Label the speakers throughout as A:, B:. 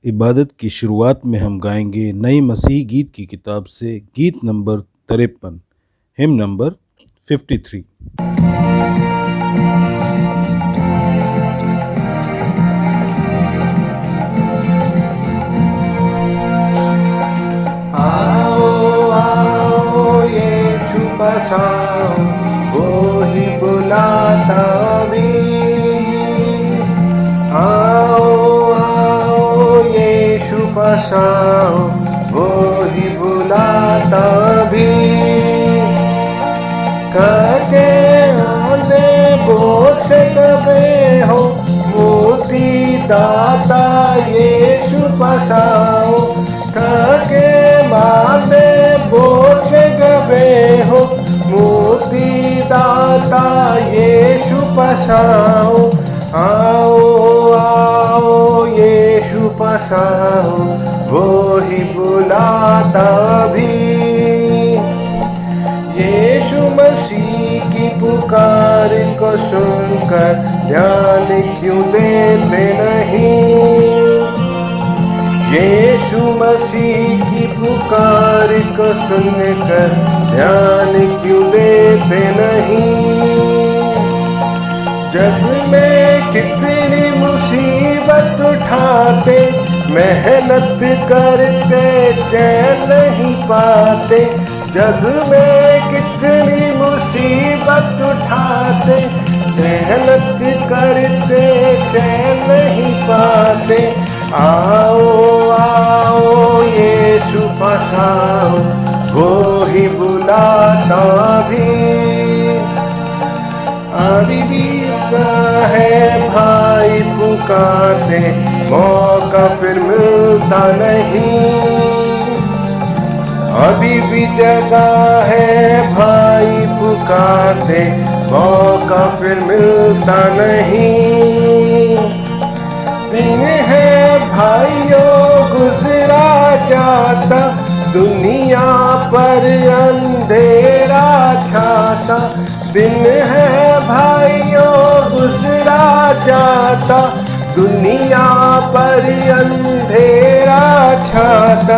A: इबादत की शुरुआत में हम गाएंगे नई मसीह गीत की किताब से गीत नंबर 53, हिम नंबर 53।
B: आओ आओ यीशु पास आओ, वो ही बुलाता भी। आओ आओ यीशु पास आओ, वो ही बुलाता भी। थके आंधे बोझ से दबे हो, मुक्ति दाता यीशु पास आओ। थके मांदे बोझ से दबे हो, मुक्ति दाता यीशु पास आओ। आओ आओ यीशु पास आओ, वो ही बुलाता भी। यीशु मसीह की पुकार को सुनकर ध्यान क्यों देते नहीं। यीशु मसीह की पुकार को सुनकर ध्यान क्यों देते नहीं। जग में कितनी मुसीबत उठाते, मेहनत करते चैन नहीं पाते। जग में कितनी मुसीबत उठाते, मेहनत करते चैन नहीं पाते। आओ आओ यीशु पास आओ, वो ही बुलाता भी। अभी बीता है भाई पुकारते, मौका फिर मिलता नहीं। अभी भी जगह है भाई पुकारते, मौका फिर मिलता नहीं। दिन है भाइयों गुजरा जाता, दुनिया पर अंधेरा छाता। दिन है भाइयों गुजरा जाता, दुनिया पर अंधेरा छाता।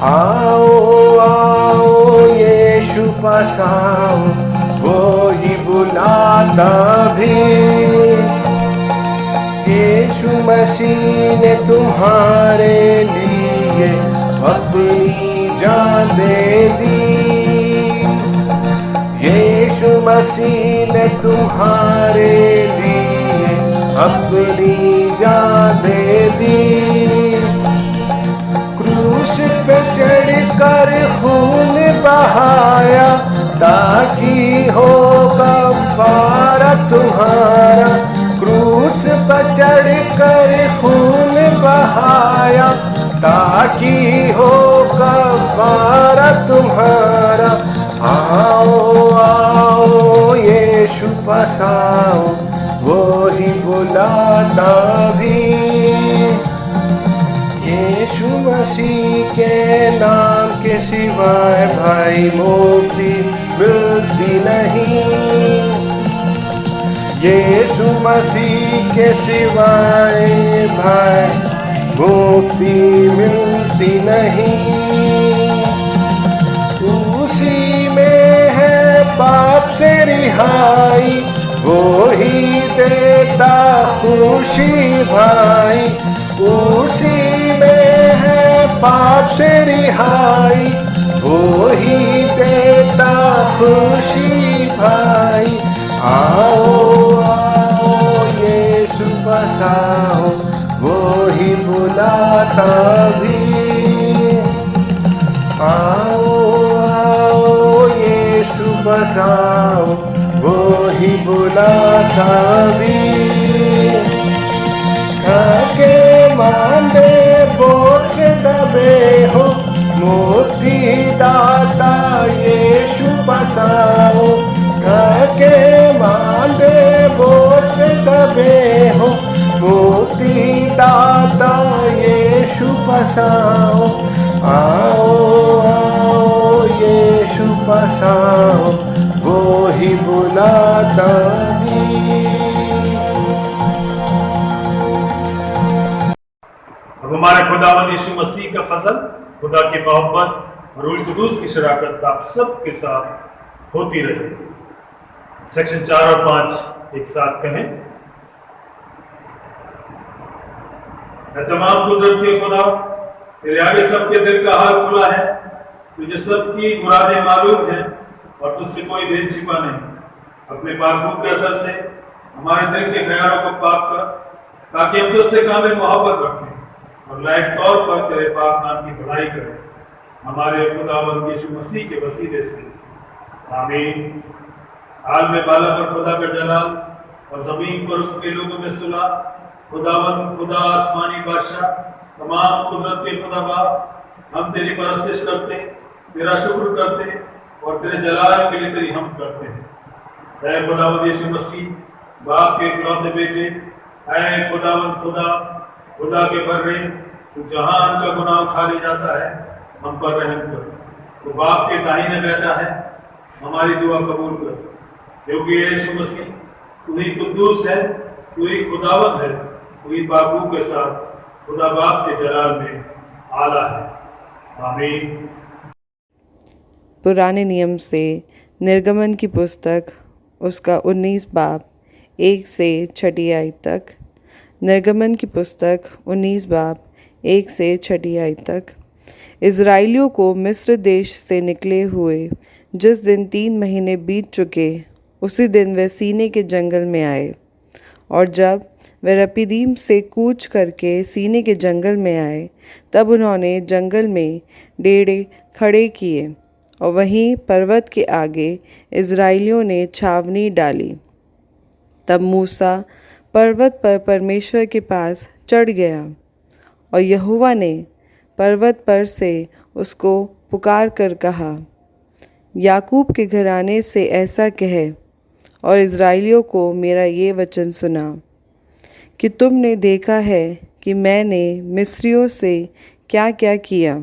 B: आओ आओ यीशु पास आओ, वो ही बुलाता भी। यीशु मसीह ने तुम्हारे लिए अपनी जान दे दी। यीशु मसीह ने तुम्हारे लिए अपनी जान दे दी। क्रूस पे चढ़कर खून बहाया, ताकि हो कफ़ारा तुम्हारा। क्रूस पर चढ़कर खून बहाया, ताकि हो कफ़ारा तुम्हारा। आओ आओ यीशु पास आओ, वो ही बुलाता भी। यीशु मसीह के नाम के सिवाय भाई मुक्ति मिलती नहीं। यीशु मसीह के सिवाय भाई मुक्ति मिलती नहीं। उसी में है पाप से रिहाई, वो ही देता खुशी भाई। उसी में है पाप से रिहाई, वो ही देता खुशी भाई। आओ आओ यीशु पास आओ, वो ही बुलाता भी। आओ आओ यीशु पास आओ, वो ही बुलाता भी। थके मांदे बोझ से दबे हो, मुक्ति दाता यीशु पास आओ। थके मांदे बोझ से दबे हो, मुक्ति दाता यीशु पास आओ। आओ आओ यीशु पास आओ, वो ही बुलाता भी।
C: अब हमारे खुदा
A: खुदावंद यीशु मसीह का फजल, खुदा की मोहब्बत और रूह कुदूस की शराकत आप सब के साथ होती रहे। सेक्शन 4 और 5 एक साथ कहें। मैं तमाम कुदरत के खुदा, तेरे आगे सबके दिल का हाल खुला है। तुझे सबकी मुरादें मालूम हैं और तुझसे कोई भेद छिपा नहीं। अपने पाक के असर से हमारे दिल के ख्यालों को पाक कर, ताकि हम तुझसे कामिल मोहब्बत रखें और लायक तौर पर तेरे पाक नाम की बढ़ाई करें, हमारे खुदावंद यीशु मसीह के वसीले से। आमीन। हाल में बाला पर खुदा का जलाल और जमीन पर उसके लोगों में सुलह। खुदावंद खुदा आसमानी बादशाह, तमाम कुदरत के खुदा बाप, हम तेरी परस्तिश करते, तेरा शुक्र करते और तेरे जलाल के लिए तेरी हम करते हैं। ऐ खुदावंद यीशु मसीह, बाप के इकलौते बेटे, ऐ खुदावंद खुदा, खुदा के बर्रे, तू जहान का गुनाह उठा ले जाता है, हम पर रहम कर। तो बाप के दाहिने बैठा है, हमारी दुआ कबूल कर, क्योंकि यीशु मसीह तू ही कुद्दूस है, तू ही खुदावंद है, तू ही बापू के साथ खुदा बाप के जलाल में आला है। आमीन।
C: पुराने नियम से निर्गमन की पुस्तक, उसका 19 बाब 1 से 6 आयत तक। निर्गमन की पुस्तक 19 बाब 1 से 6 आयत तक। इज़राइलियों को मिस्र देश से निकले हुए जिस दिन 3 महीने बीत चुके, उसी दिन वे सीने के जंगल में आए। और जब वे रपीदीम से कूच करके सीने के जंगल में आए, तब उन्होंने जंगल में डेरे खड़े किए और वहीं पर्वत के आगे इज़राइलियों ने छावनी डाली। तब मूसा पर्वत पर परमेश्वर के पास चढ़ गया और यहोवा ने पर्वत पर से उसको पुकार कर कहा, याकूब के घराने से ऐसा कह और इज़राइलियों को मेरा ये वचन सुना कि तुमने देखा है कि मैंने मिस्रियों से क्या क्या किया।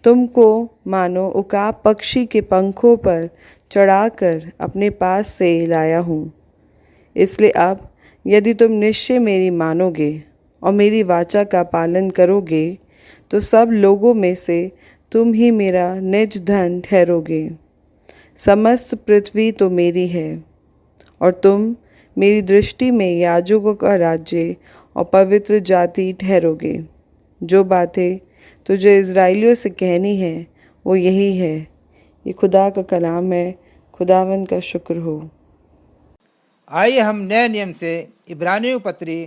C: तुमको मानो उकाब पक्षी के पंखों पर चढ़ाकर अपने पास से लाया हूँ। इसलिए अब यदि तुम निश्चय मेरी मानोगे और मेरी वाचा का पालन करोगे, तो सब लोगों में से तुम ही मेरा निज धन ठहरोगे। समस्त पृथ्वी तो मेरी है और तुम मेरी दृष्टि में याजकों का राज्य और पवित्र जाति ठहरोगे। जो बातें तुझे इज़राइलियों से कहनी है वो यही है। ये खुदा का कलाम है। खुदावंद का शुक्र हो।
D: आइए हम नए नियम से इब्रानियों पत्री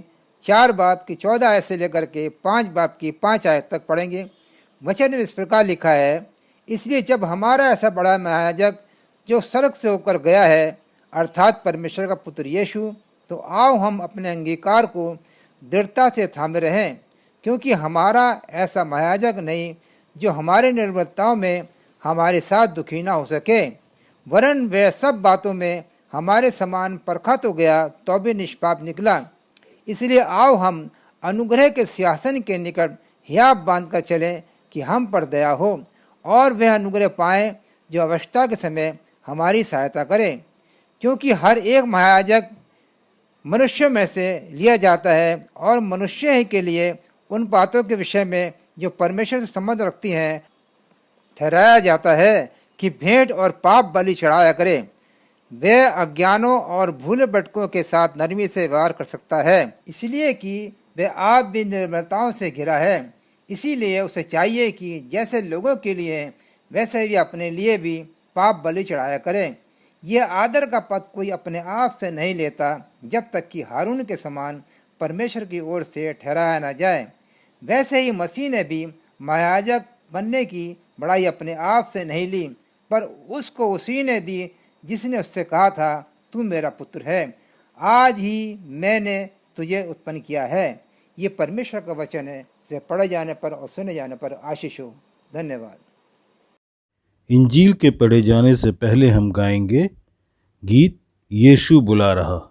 D: 4 बाब की 14 आयत से लेकर के 5 बाब की 5 आयत तक पढ़ेंगे। वचन में इस प्रकार लिखा है, इसलिए जब हमारा ऐसा बड़ा महायाजक जो स्वर्ग से होकर गया है, अर्थात परमेश्वर का पुत्र यीशु, तो आओ हम अपने अंगीकार को दृढ़ता से थामे रहें, क्योंकि हमारा ऐसा महायाजक नहीं जो हमारे निर्बलताओं में हमारे साथ दुखी ना हो सके, वरन वह सब बातों में हमारे समान परखा तो गया तो भी निष्पाप निकला। इसलिए आओ हम अनुग्रह के सिंहासन के निकट हियाब बांध कर चलें कि हम पर दया हो और वह अनुग्रह पाएं जो अवस्था के समय हमारी सहायता करे। क्योंकि हर एक महायाजक मनुष्यों में से लिया जाता है और मनुष्य ही के लिए उन बातों के विषय में जो परमेश्वर से संबंध रखती हैं ठहराया जाता है कि भेंट और पाप बलि चढ़ाया करे। वह अज्ञानों और भूले भटकों के साथ नरमी से व्यवहार कर सकता है, इसलिए कि वह आप भी निर्मलताओं से घिरा है। इसीलिए उसे चाहिए कि जैसे लोगों के लिए वैसे भी अपने लिए भी पाप बलि चढ़ाया करे। यह आदर का पद कोई अपने आप से नहीं लेता, जब तक कि हारून के समान परमेश्वर की ओर से ठहराया न जाए। वैसे ही मसीह ने भी महायाजक बनने की बड़ाई अपने आप से नहीं ली, पर उसको उसी ने दी जिसने उससे कहा था, तू मेरा पुत्र है, आज ही मैंने तुझे उत्पन्न किया है। ये परमेश्वर का वचन है, इसे पढ़े जाने पर और सुने जाने पर आशीष हो। धन्यवाद।
A: इंजील के पढ़े जाने से पहले हम गाएंगे गीत यीशु बुला रहा।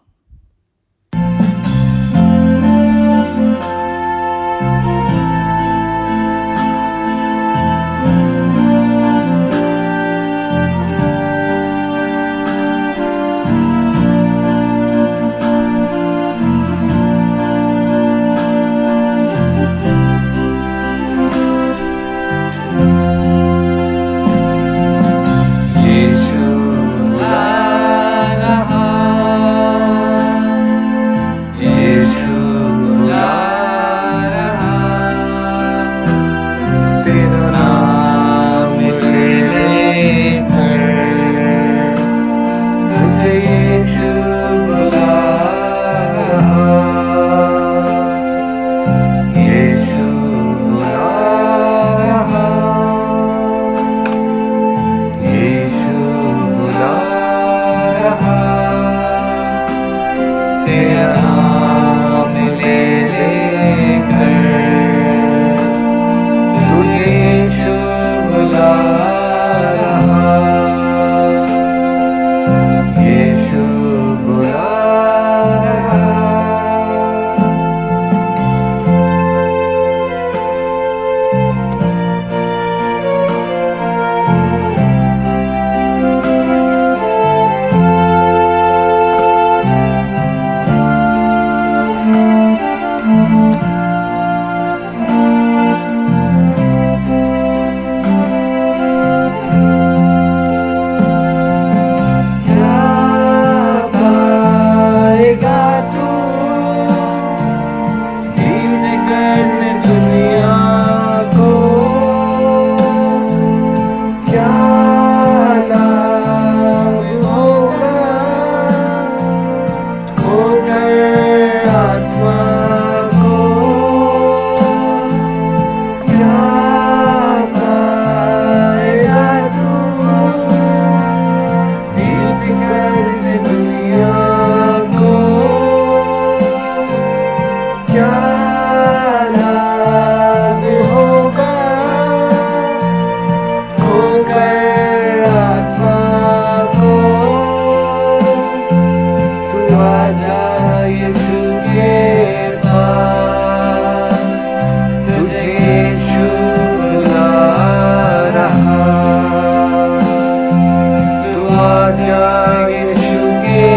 B: जा यीशु के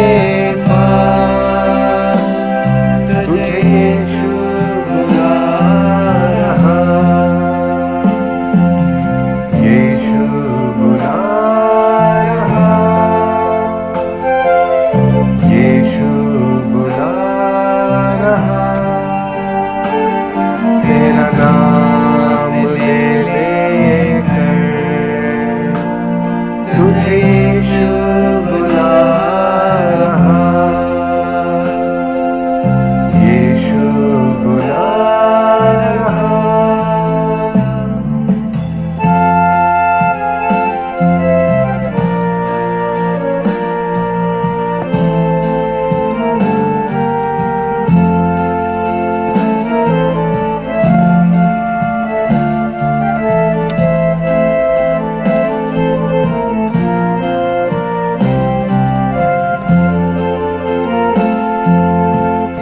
B: पास, तुझे यीशु बुला रहा, यीशु बुला रहा, यीशु बुला रहा, तेरा नाम ले लेकर तुझे यीशु बुला रहा, यीशु बुला रहा।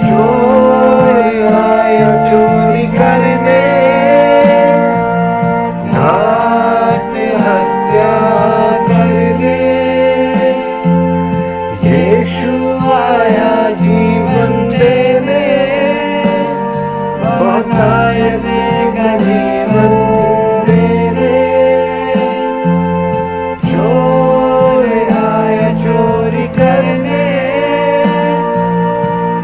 B: चोर आया चोरी करने, घात हत्या करने, यीशु आया जीवन देने, बताए देगा जीवन देने। चोर आया चोरी करने,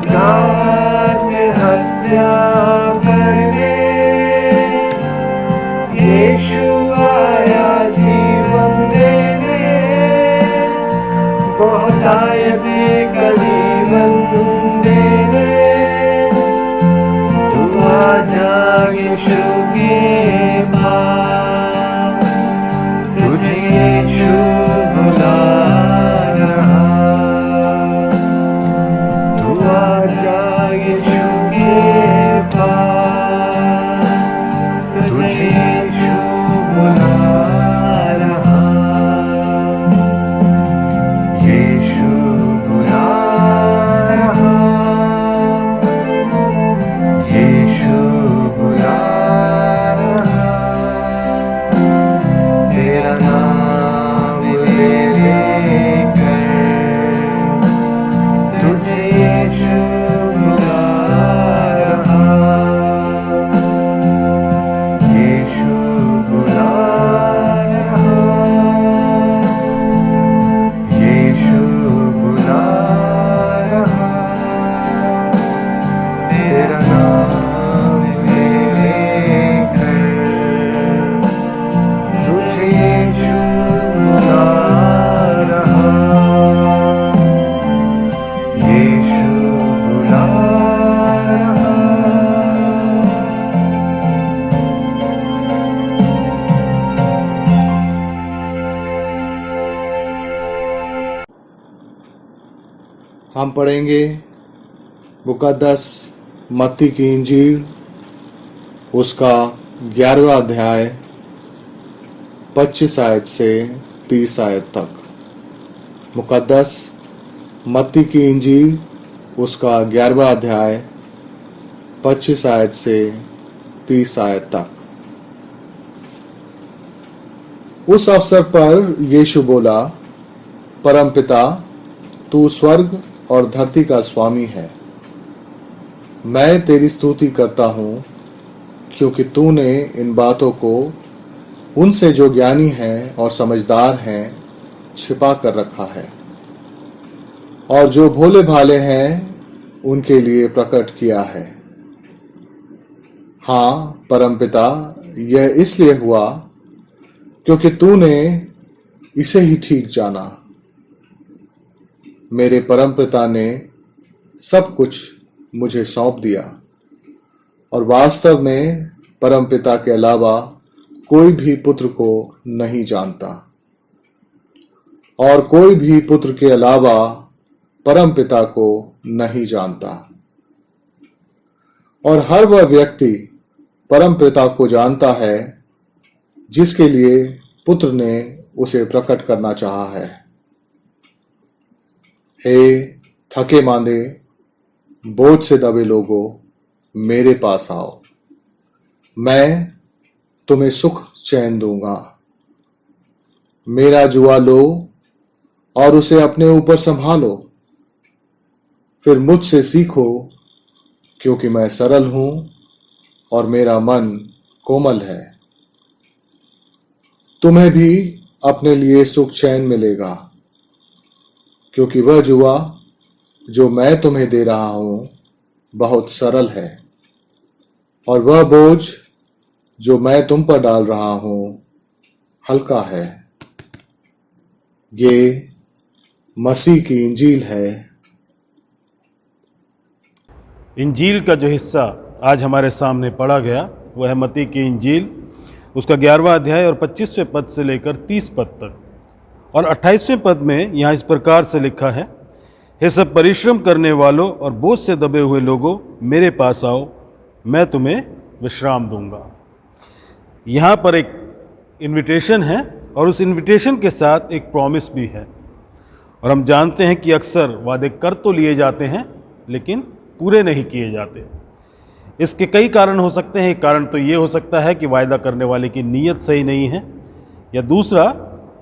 B: घात हत्या करने, यीशु आया जीवन देने, बहुतायत का जीवन देने। तू आजा यीशु के पास, तुझे यीशु बुला रहा, तू आजा यीशु के पास, तुझे यीशु बुला रहा, यीशु बुला रहा, यीशु बुला रहा, तेरा नाम ले लेकर तुझे यीशु बुला रहा, यीशु बुला रहा, यीशु बुला रहा, तेरा नाम ले लेकर तुझे यीशु बुला रहा, यीशु बुला रहा।
E: हम पढ़ेंगे मुकद्दस मत्ती की इंजील, उसका 11वां अध्याय 25 आयत से 30 आयत तक। मुकद्दस मत्ती की इंजील, उसका 11वां अध्याय 25 आयत से 30 आयत तक। उस अवसर पर यीशु बोला, परमपिता, तू स्वर्ग और धरती का स्वामी है। मैं तेरी स्तुति करता हूं, क्योंकि तूने इन बातों को उनसे जो ज्ञानी हैं और समझदार हैं छिपा कर रखा है, और जो भोले भाले हैं उनके लिए प्रकट किया है। हाँ परमपिता, यह इसलिए हुआ क्योंकि तूने इसे ही ठीक जाना। मेरे परमपिता ने सब कुछ मुझे सौंप दिया, और वास्तव में परमपिता के अलावा कोई भी पुत्र को नहीं जानता, और कोई भी पुत्र के अलावा परमपिता को नहीं जानता। और हर वह व्यक्ति परमपिता को जानता है जिसके लिए पुत्र ने उसे प्रकट करना चाहा है। हे थके मांदे, बोझ से दबे लोगों, मेरे पास आओ, मैं तुम्हें सुख चैन दूंगा। मेरा जुआ लो और उसे अपने ऊपर संभालो। फिर मुझसे सीखो, क्योंकि मैं सरल हूं और मेरा मन कोमल है। तुम्हें भी अपने लिए सुख चैन मिलेगा, क्योंकि वह जुआ जो मैं तुम्हें दे रहा हूं बहुत सरल है, और वह बोझ जो मैं तुम पर डाल रहा हूं हल्का है। ये मसीह की इंजील है।
A: इंजील का जो हिस्सा आज हमारे सामने पढ़ा गया वह है मत्ती की इंजील, उसका 11वां अध्याय और 25वें पद से लेकर 30 पद तक। और 28वें पद में यहाँ इस प्रकार से लिखा है, हे सब परिश्रम करने वालों और बोझ से दबे हुए लोगों, मेरे पास आओ, मैं तुम्हें विश्राम दूंगा। यहाँ पर एक इनविटेशन है और उस इनविटेशन के साथ एक प्रॉमिस भी है। और हम जानते हैं कि अक्सर वादे कर तो लिए जाते हैं लेकिन पूरे नहीं किए जाते। इसके कई कारण हो सकते हैं। एक कारण तो ये हो सकता है कि वायदा करने वाले की नीयत सही नहीं है, या दूसरा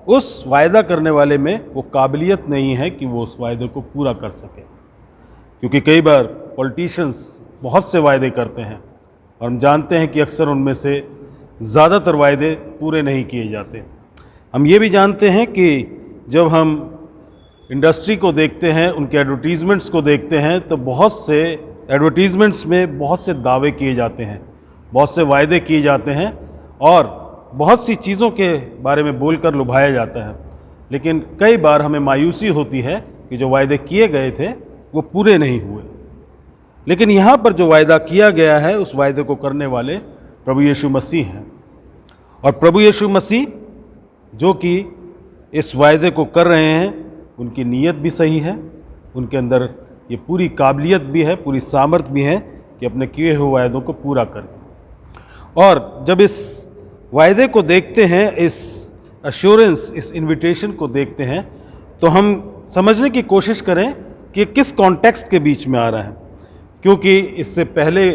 A: उस वायदा करने वाले में वो काबिलियत नहीं है कि वो उस वायदे को पूरा कर सके। क्योंकि कई बार पॉलिटिशियंस बहुत से वायदे करते हैं और हम जानते हैं कि अक्सर उनमें से ज़्यादातर वायदे पूरे नहीं किए जाते। हम ये भी जानते हैं कि जब हम इंडस्ट्री को देखते हैं, उनके एडवर्टीज़मेंट्स को देखते हैं, तो बहुत से एडवर्टीज़मेंट्स में बहुत से दावे किए जाते हैं, बहुत से वायदे किए जाते हैं और बहुत सी चीज़ों के बारे में बोलकर लुभाया जाता है। लेकिन कई बार हमें मायूसी होती है कि जो वायदे किए गए थे वो पूरे नहीं हुए। लेकिन यहाँ पर जो वायदा किया गया है उस वायदे को करने वाले प्रभु यीशु मसीह हैं। और प्रभु यीशु मसीह जो कि इस वायदे को कर रहे हैं, उनकी नीयत भी सही है, उनके अंदर ये पूरी काबिलियत भी है, पूरी सामर्थ भी है कि अपने किए हुए वायदों को पूरा करें। और जब इस वायदे को देखते हैं, इस अश्योरेंस, इस इनविटेशन को देखते हैं, तो हम समझने की कोशिश करें कि किस कॉन्टेक्स्ट के बीच में आ रहा है। क्योंकि इससे पहले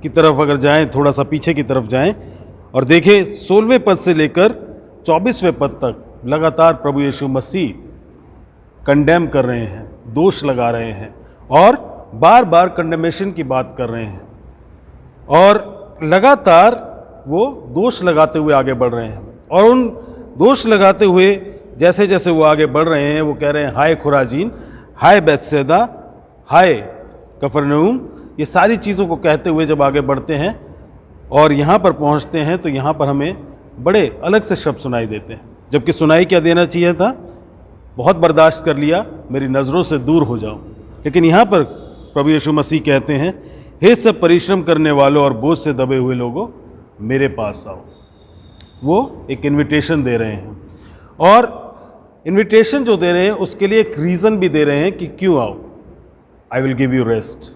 A: की तरफ अगर जाएं, थोड़ा सा पीछे की तरफ जाएं और देखें 16वें पद से लेकर 24वें पद तक लगातार प्रभु यीशु मसीह कंडेम कर रहे हैं, दोष लगा रहे हैं और बार बार कंडेमेशन की बात कर रहे हैं। और लगातार वो दोष लगाते हुए आगे बढ़ रहे हैं। और उन दोष लगाते हुए जैसे जैसे वो आगे बढ़ रहे हैं, वो कह रहे हैं, हाय खुराजीन, हाय बैतसैदा, हाय कफरनहूम, ये सारी चीज़ों को कहते हुए जब आगे बढ़ते हैं और यहाँ पर पहुँचते हैं तो यहाँ पर हमें बड़े अलग से शब्द सुनाई देते हैं। जबकि सुनाई क्या देना चाहिए था, बहुत बर्दाश्त कर लिया, मेरी नज़रों से दूर हो जाओ। लेकिन यहाँ पर प्रभु यीशु मसीह कहते हैं, हे सब परिश्रम करने वालों और बोझ से दबे हुए लोगों, मेरे पास आओ। वो एक इनविटेशन दे रहे हैं और इनविटेशन जो दे रहे हैं उसके लिए एक रीज़न भी दे रहे हैं कि क्यों आओ, I will give you rest.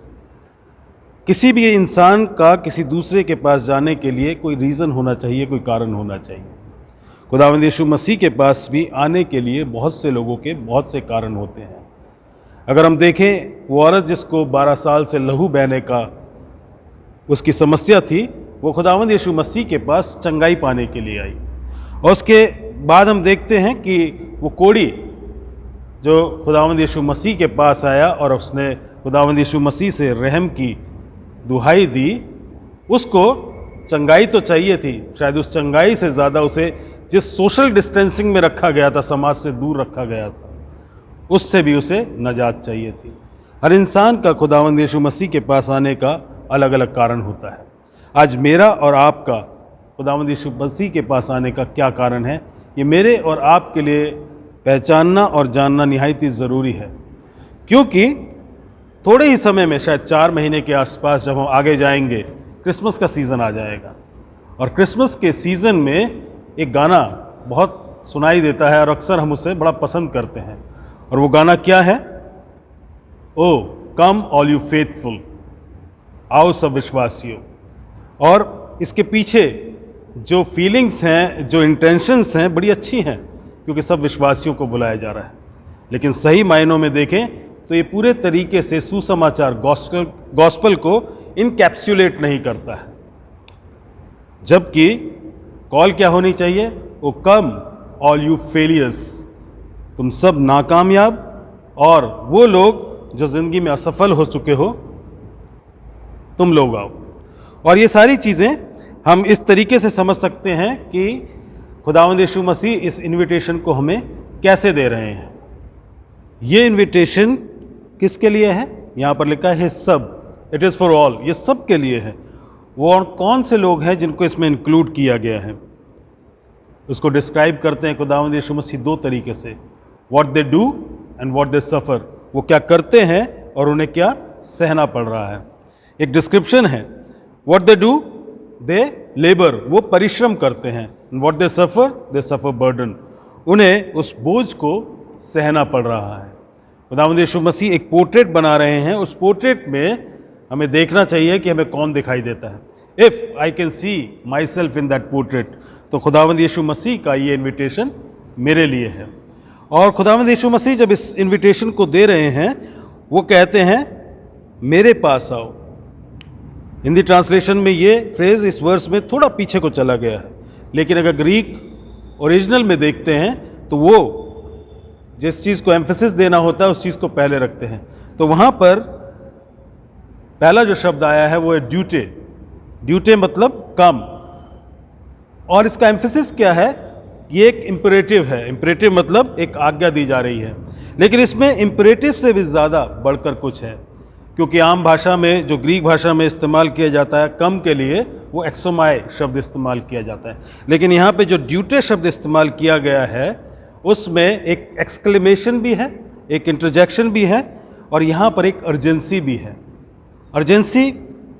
A: किसी भी इंसान का किसी दूसरे के पास जाने के लिए कोई रीज़न होना चाहिए, कोई कारण होना चाहिए। खुदावंद यीशु मसीह के पास भी आने के लिए बहुत से लोगों के बहुत से कारण होते हैं। अगर हम देखें, वो औरत जिसको 12 साल से लहू बहने का उसकी समस्या थी, वो खुदावंद यीशु मसीह के पास चंगाई पाने के लिए आई। और उसके बाद हम देखते हैं कि वो कोढ़ी जो खुदावंद यीशु मसीह के पास आया और उसने खुदावंद यीशु मसीह से रहम की दुहाई दी, उसको चंगाई तो चाहिए थी, शायद उस चंगाई से ज़्यादा उसे जिस सोशल डिस्टेंसिंग में रखा गया था, समाज से दूर रखा गया था, उससे भी उसे नजात चाहिए थी। हर इंसान का खुदावंद यीशु मसीह के पास आने का अलग अलग कारण होता है। आज मेरा और आपका खुदावंद यीशु मसीह के पास आने का क्या कारण है, ये मेरे और आपके लिए पहचानना और जानना निहायत ही ज़रूरी है। क्योंकि थोड़े ही समय में, शायद 4 महीने के आसपास जब हम आगे जाएंगे, क्रिसमस का सीज़न आ जाएगा। और क्रिसमस के सीज़न में एक गाना बहुत सुनाई देता है और अक्सर हम उसे बड़ा पसंद करते हैं। और वो गाना क्या है? ओ कम ऑल यू फेथफुल, आओ सब विश्वासियों। और इसके पीछे जो फीलिंग्स हैं, जो इंटेंशंस हैं, बड़ी अच्छी हैं, क्योंकि सब विश्वासियों को बुलाया जा रहा है। लेकिन सही मायनों में देखें तो ये पूरे तरीके से सुसमाचार गॉस्पल को इनकैप्सुलेट नहीं करता है। जबकि कॉल क्या होनी चाहिए? ओ कम ऑल यू फेलियर्स,
F: तुम सब नाकामयाब और वो लोग जो ज़िंदगी में असफल हो चुके हो, तुम लोग आओ। और ये सारी चीज़ें हम इस तरीके से समझ सकते हैं कि खुदावंद यीशु मसीह इस इनविटेशन को हमें कैसे दे रहे हैं। ये इनविटेशन किसके लिए है? यहाँ पर लिखा है सब, इट इज़ फॉर ऑल, ये सब के लिए है। वो और कौन से लोग हैं जिनको इसमें इंक्लूड किया गया है? उसको डिस्क्राइब करते हैं खुदावंद यीशु मसीह दो तरीके से, what they do and what they suffer. वो क्या करते हैं और उन्हें क्या सहना पड़ रहा है। एक डिस्क्रिप्शन है, what they do, they labour, वो परिश्रम करते हैं, व्हाट दे सफ़र बर्डन, उन्हें उस बोझ को सहना पड़ रहा है। खुदावंद यीशु मसीह एक पोर्ट्रेट बना रहे हैं, उस पोर्ट्रेट में हमें देखना चाहिए कि हमें कौन दिखाई देता है। If I can see my self in that portrait, तो खुदावंद यीशु मसीह का ये इन्विटेशन मेरे लिए है। और खुदावंद यीशु मसीह जब इस इन्विटेशन को दे रहे हैं, वो कहते हैं मेरे पास आओ। हिंदी ट्रांसलेशन में ये फ्रेज इस वर्स में थोड़ा पीछे को चला गया है, लेकिन अगर ग्रीक ओरिजिनल में देखते हैं तो वो जिस चीज़ को एम्फेसिस देना होता है उस चीज़ को पहले रखते हैं। तो वहाँ पर पहला जो शब्द आया है वो है ड्यूटे। ड्यूटे मतलब कम, और इसका एम्फेसिस क्या है? ये एक इम्परेटिव है। इम्परेटिव मतलब एक आज्ञा दी जा रही है, लेकिन इसमें इम्परेटिव से भी ज़्यादा बढ़कर कुछ है, क्योंकि आम भाषा में जो ग्रीक भाषा में इस्तेमाल किया जाता है कम के लिए, वो एक्सोमाई शब्द इस्तेमाल किया जाता है। लेकिन यहाँ पे जो ड्यूटे शब्द इस्तेमाल किया गया है उसमें एक एक्सक्लेमेशन भी है, एक इंटरजेक्शन भी है, और यहाँ पर एक अर्जेंसी भी है। अर्जेंसी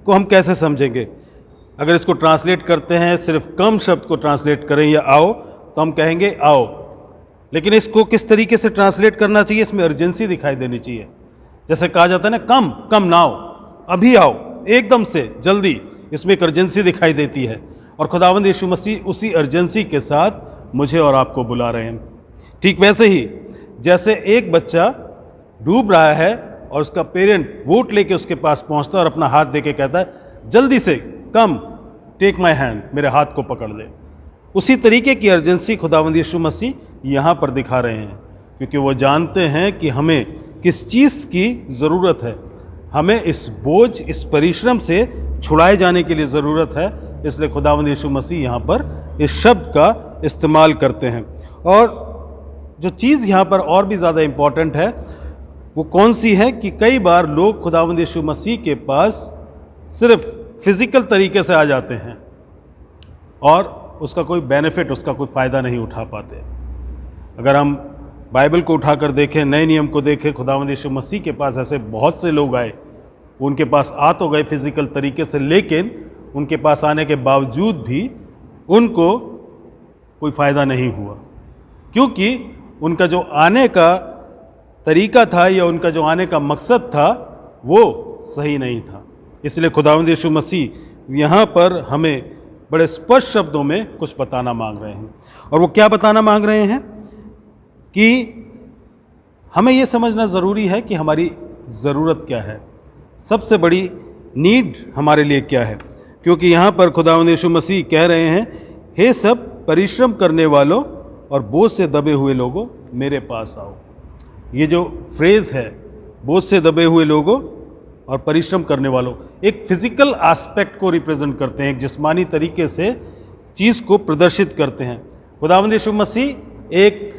F: को हम कैसे समझेंगे? अगर इसको ट्रांसलेट करते हैं, सिर्फ कम शब्द को ट्रांसलेट करें या आओ, तो हम कहेंगे आओ। लेकिन इसको किस तरीके से ट्रांसलेट करना चाहिए? इसमें अर्जेंसी दिखाई देनी चाहिए। जैसे कहा जाता है ना, कम नाउ, अभी आओ, एकदम से, जल्दी। इसमें एक अर्जेंसी दिखाई देती है, और खुदावंद यीशु मसीह उसी अर्जेंसी के साथ मुझे और आपको बुला रहे हैं। ठीक वैसे ही जैसे एक बच्चा डूब रहा है और उसका पेरेंट वोट लेके उसके पास पहुंचता है और अपना हाथ देके कहता है जल्दी से कम, टेक माय हैंड, मेरे हाथ को पकड़ ले। उसी तरीके की अर्जेंसी खुदावंद यीशु मसीह यहाँ पर दिखा रहे हैं, क्योंकि वो जानते हैं कि हमें किस चीज़ की ज़रूरत है। हमें इस बोझ, इस परिश्रम से छुड़ाए जाने के लिए ज़रूरत है। इसलिए खुदावंद यीशु मसीह यहाँ पर इस शब्द का इस्तेमाल करते हैं। और जो चीज़ यहाँ पर और भी ज़्यादा इम्पॉर्टेंट है वो कौन सी है कि कई बार लोग खुदावंद यीशु मसीह के पास सिर्फ फिज़िकल तरीके से आ जाते हैं और उसका कोई बेनिफिट, उसका कोई फ़ायदा नहीं उठा पाते। अगर हम बाइबल को उठाकर देखें, नए नियम को देखें, खुदावंद यीशु मसीह के पास ऐसे बहुत से लोग आए, उनके पास आ तो गए फिज़िकल तरीके से, लेकिन उनके पास आने के बावजूद भी उनको कोई फ़ायदा नहीं हुआ, क्योंकि उनका जो आने का तरीका था या उनका जो आने का मकसद था वो सही नहीं था। इसलिए खुदावंद यीशु मसीह यहाँ पर हमें बड़े स्पष्ट शब्दों में कुछ बताना मांग रहे हैं। और वो क्या बताना मांग रहे हैं कि हमें ये समझना ज़रूरी है कि हमारी ज़रूरत क्या है, सबसे बड़ी नीड हमारे लिए क्या है। क्योंकि यहाँ पर खुदावंद यीशु मसीह कह रहे हैं, हे सब परिश्रम करने वालों और बोझ से दबे हुए लोगों, मेरे पास आओ। ये जो फ्रेज़ है, बोझ से दबे हुए लोगों और परिश्रम करने वालों, एक फिज़िकल एस्पेक्ट को रिप्रेजेंट करते हैं, एक जिस्मानी तरीके से चीज़ को प्रदर्शित करते हैं। खुदावंद यीशु मसीह एक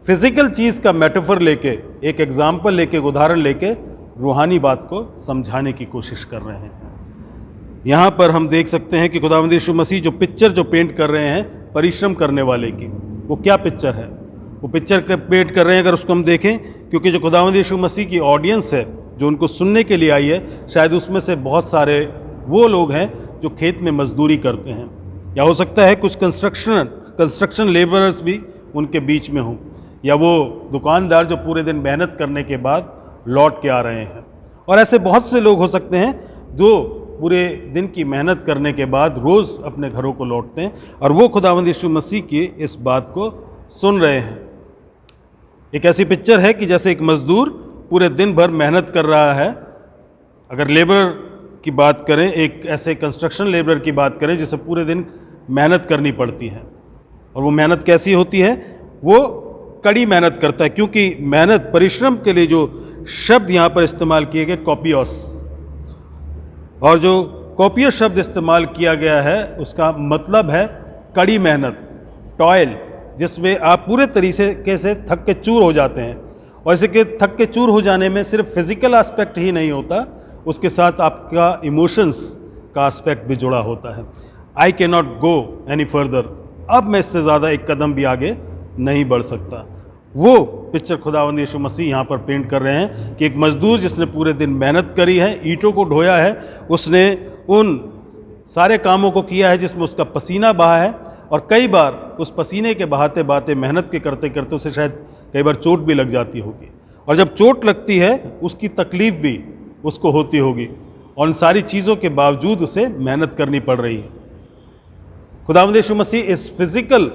F: फिज़िकल चीज़ का मेटाफर लेके, एक एग्जाम्पल लेके, एक उदाहरण लेके रूहानी बात को समझाने की कोशिश कर रहे हैं। यहाँ पर हम देख सकते हैं कि खुदावंद यीशु मसीह जो पिक्चर जो पेंट कर रहे हैं परिश्रम करने वाले की, वो क्या पिक्चर है? वो पिक्चर का पेंट कर रहे हैं, अगर उसको हम देखें, क्योंकि जो खुदावंद यीशु मसीह की ऑडियंस है जो उनको सुनने के लिए आई है, शायद उसमें से बहुत सारे वो लोग हैं जो खेत में मजदूरी करते हैं, या हो सकता है कुछ कंस्ट्रक्शन लेबरर्स भी उनके बीच में हों, या वो दुकानदार जो पूरे दिन मेहनत करने के बाद लौट के आ रहे हैं। और ऐसे बहुत से लोग हो सकते हैं जो पूरे दिन की मेहनत करने के बाद रोज़ अपने घरों को लौटते हैं, और वो खुदावंद यीशु मसीह की इस बात को सुन रहे हैं। एक ऐसी पिक्चर है कि जैसे एक मज़दूर पूरे दिन भर मेहनत कर रहा है। अगर लेबर की बात करें, एक ऐसे कंस्ट्रक्शन लेबर की बात करें जिसे पूरे दिन मेहनत करनी पड़ती है, और वो मेहनत कैसी होती है? वो कड़ी मेहनत करता है, क्योंकि मेहनत, परिश्रम के लिए जो शब्द यहाँ पर इस्तेमाल किए गए कॉपियोस, और जो कॉपियोस शब्द इस्तेमाल किया गया है उसका मतलब है कड़ी मेहनत, टॉयल, जिसमें आप पूरे तरीके से थक के चूर हो जाते हैं। और इसे के थक के चूर हो जाने में सिर्फ फिजिकल एस्पेक्ट ही नहीं होता, उसके साथ आपका इमोशंस का एस्पेक्ट भी जुड़ा होता है। I can not go any further, अब मैं इससे ज़्यादा एक कदम भी आगे नहीं बढ़ सकता। वो पिक्चर खुदावंद यीशु मसीह यहाँ पर पेंट कर रहे हैं कि एक मजदूर जिसने पूरे दिन मेहनत करी है, ईंटों को ढोया है, उसने उन सारे कामों को किया है जिसमें उसका पसीना बहा है, और कई बार उस पसीने के बहाते बहाते, मेहनत के करते करते उसे शायद कई बार चोट भी लग जाती होगी, और जब चोट लगती है उसकी तकलीफ भी उसको होती होगी, और उन सारी चीज़ों के बावजूद उसे मेहनत करनी पड़ रही है। खुदावंद यीशु मसीह इस फिजिकल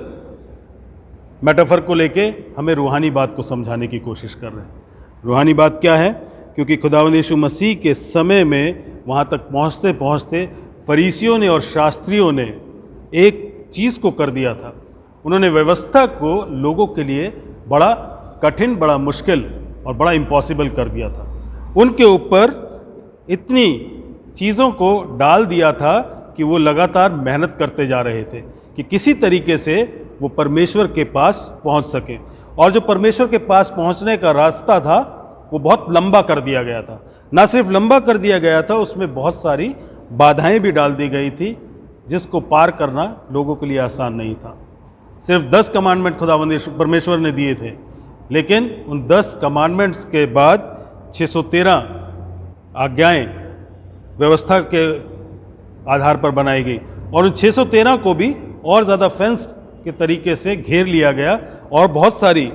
F: मेटाफर को लेके हमें रूहानी बात को समझाने की कोशिश कर रहे हैं। रूहानी बात क्या है? क्योंकि खुदावंद यीशु मसीह के समय में वहाँ तक पहुँचते पहुँचते फरीसियों ने और शास्त्रियों ने एक चीज़ को कर दिया था। उन्होंने व्यवस्था को लोगों के लिए बड़ा कठिन, बड़ा मुश्किल और बड़ा इम्पॉसिबल कर दिया था। उनके ऊपर इतनी चीज़ों को डाल दिया था कि वो लगातार मेहनत करते जा रहे थे कि किसी तरीके से वो परमेश्वर के पास पहुंच सके, और जो परमेश्वर के पास पहुंचने का रास्ता था वो बहुत लंबा कर दिया गया था। ना सिर्फ लंबा कर दिया गया था, उसमें बहुत सारी बाधाएं भी डाल दी गई थी जिसको पार करना लोगों के लिए आसान नहीं था। सिर्फ 10 कमांडमेंट खुदावंद परमेश्वर ने दिए थे, लेकिन उन 10 कमांडमेंट्स के बाद 613 आज्ञाएं व्यवस्था के आधार पर बनाई गई, और उन 613 को भी और ज़्यादा फेंस के तरीके से घेर लिया गया, और बहुत सारी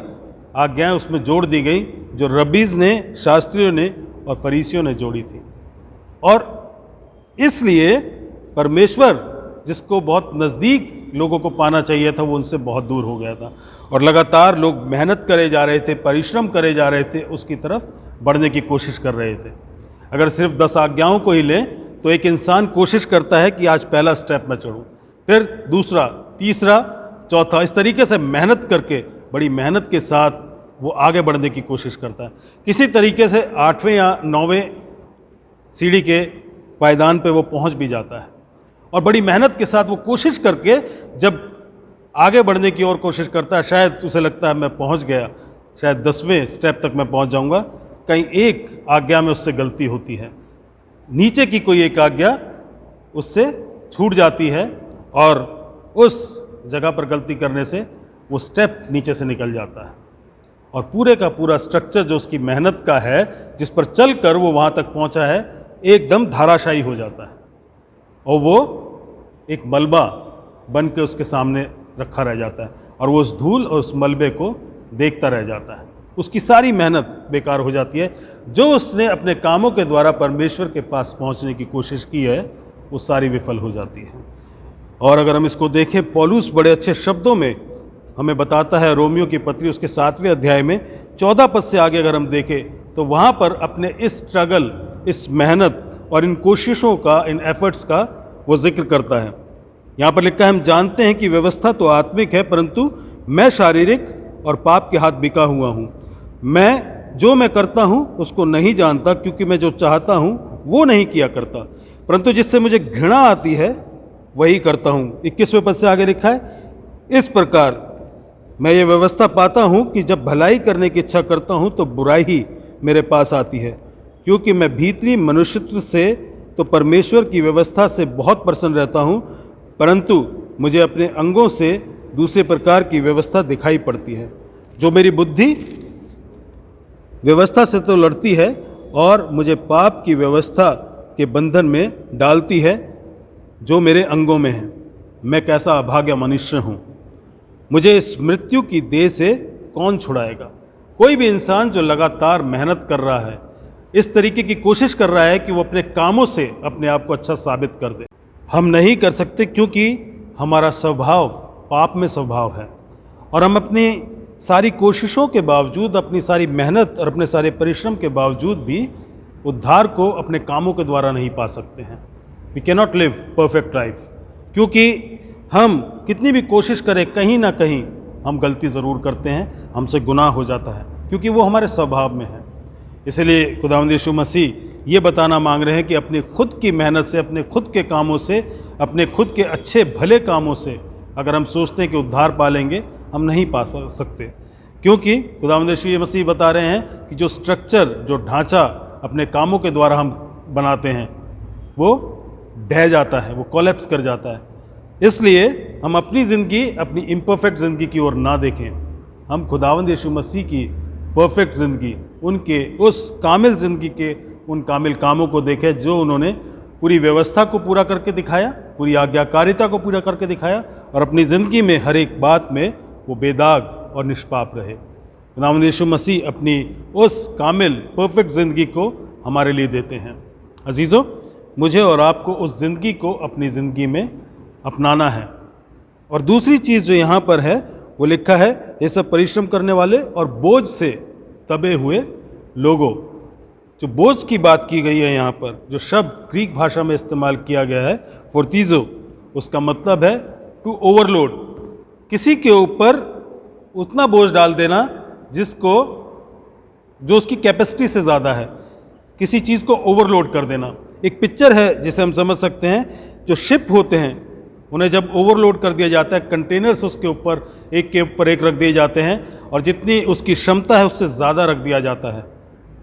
F: आज्ञाएं उसमें जोड़ दी गई जो रब्बीज़ ने, शास्त्रियों ने और फरीसियों ने जोड़ी थी। और इसलिए परमेश्वर जिसको बहुत नज़दीक लोगों को पाना चाहिए था, वो उनसे बहुत दूर हो गया था, और लगातार लोग मेहनत करे जा रहे थे, परिश्रम करे जा रहे थे, उसकी तरफ बढ़ने की कोशिश कर रहे थे। अगर सिर्फ 10 आज्ञाओं को ही लें तो एक इंसान कोशिश करता है कि आज पहला स्टेप मैं चढ़ूँ, फिर दूसरा, तीसरा, चौथा, इस तरीके से मेहनत करके, बड़ी मेहनत के साथ वो आगे बढ़ने की कोशिश करता है। किसी तरीके से 8वें या 9वें सीढ़ी के पायदान पे वो पहुंच भी जाता है, और बड़ी मेहनत के साथ वो कोशिश करके जब आगे बढ़ने की ओर कोशिश करता है, शायद उसे लगता है मैं पहुंच गया, शायद 10वें स्टेप तक मैं पहुंच जाऊंगा, कहीं एक आज्ञा में उससे गलती होती है, नीचे की कोई एक आज्ञा उससे छूट जाती है, और उस जगह पर गलती करने से वो स्टेप नीचे से निकल जाता है, और पूरे का पूरा स्ट्रक्चर जो उसकी मेहनत का है, जिस पर चल कर वो वहाँ तक पहुँचा है, एकदम धाराशायी हो जाता है, और वो एक मलबा बन के उसके सामने रखा रह जाता है, और वो उस धूल और उस मलबे को देखता रह जाता है। उसकी सारी मेहनत बेकार हो जाती है, जो उसने अपने कामों के द्वारा परमेश्वर के पास पहुंचने की कोशिश की है, वो सारी विफल हो जाती है। और अगर हम इसको देखें, पौलुस बड़े अच्छे शब्दों में हमें बताता है, रोमियो की पत्री उसके 7वें अध्याय में 14 पद से आगे अगर हम देखें तो वहाँ पर अपने इस स्ट्रगल, इस मेहनत और इन कोशिशों का, इन एफर्ट्स का वो जिक्र करता है। यहाँ पर लिखा है, हम जानते हैं कि व्यवस्था तो आत्मिक है, परंतु मैं शारीरिक और पाप के हाथ बिका हुआ हूँ। मैं करता हूँ उसको नहीं जानता, क्योंकि मैं जो चाहता हूँ वो नहीं किया करता, परंतु जिससे मुझे घृणा आती है वही करता हूँ। 21वें पद से आगे लिखा है, इस प्रकार मैं ये व्यवस्था पाता हूँ कि जब भलाई करने की इच्छा करता हूँ तो बुराई ही मेरे पास आती है, क्योंकि मैं भीतरी मनुष्यत्व से तो परमेश्वर की व्यवस्था से बहुत प्रसन्न रहता हूँ, परंतु मुझे अपने अंगों से दूसरे प्रकार की व्यवस्था दिखाई पड़ती है, जो मेरी बुद्धि व्यवस्था से तो लड़ती है और मुझे पाप की व्यवस्था के बंधन में डालती है जो मेरे अंगों में है। मैं कैसा अभागा मनुष्य हूँ, मुझे इस मृत्यु की देह से कौन छुड़ाएगा। कोई भी इंसान जो लगातार मेहनत कर रहा है, इस तरीके की कोशिश कर रहा है कि वो अपने कामों से अपने आप को अच्छा साबित कर दे, हम नहीं कर सकते, क्योंकि हमारा स्वभाव पाप में स्वभाव है, और हम अपनी सारी कोशिशों के बावजूद, अपनी सारी मेहनत और अपने सारे परिश्रम के बावजूद भी उद्धार को अपने कामों के द्वारा नहीं पा सकते हैं। We can not live perfect life, क्योंकि हम कितनी भी कोशिश करें, कहीं ना कहीं हम गलती ज़रूर करते हैं, हमसे गुनाह हो जाता है, क्योंकि वो हमारे स्वभाव में है। इसलिए खुदावंद यीशु मसीह ये बताना मांग रहे हैं कि अपनी खुद की मेहनत से, अपने खुद के कामों से, अपने खुद के अच्छे भले कामों से अगर हम सोचते हैं कि उद्धार पालेंगे, हम नहीं पा सकते, क्योंकि खुदावंद यीशु मसीह बता रहे हैं कि जो स्ट्रक्चर, जो ढांचा अपने कामों के द्वारा हम बनाते हैं वो ढह जाता है, वो कोलैप्स कर जाता है। इसलिए हम अपनी ज़िंदगी, अपनी इम्परफेक्ट ज़िंदगी की ओर ना देखें, हम खुदावंद यीशु मसीह की परफेक्ट ज़िंदगी, उनके उस कामिल ज़िंदगी के उन कामिल कामों को देखें जो उन्होंने पूरी व्यवस्था को पूरा करके दिखाया, पूरी आज्ञाकारिता को पूरा करके दिखाया, और अपनी ज़िंदगी में हर एक बात में वो बेदाग और निष्पाप रहे। खुदावंद यीशु मसीह अपनी उस कामिल परफेक्ट ज़िंदगी को हमारे लिए देते हैं। अजीज़ों, मुझे और आपको उस ज़िंदगी को अपनी ज़िंदगी में अपनाना है। और दूसरी चीज़ जो यहाँ पर है वो लिखा है, ये सब परिश्रम करने वाले और बोझ से दबे हुए लोगों। जो बोझ की बात की गई है यहाँ पर, जो शब्द ग्रीक भाषा में इस्तेमाल किया गया है फोर्तीजो, उसका मतलब है टू ओवरलोड, किसी के ऊपर उतना बोझ डाल देना जो उसकी कैपेसिटी से ज़्यादा है, किसी चीज़ को ओवरलोड कर देना। एक पिक्चर है जिसे हम समझ सकते हैं, जो शिप होते हैं उन्हें जब ओवरलोड कर दिया जाता है, कंटेनर्स उसके ऊपर एक के ऊपर एक रख दिए जाते हैं और जितनी उसकी क्षमता है उससे ज़्यादा रख दिया जाता है।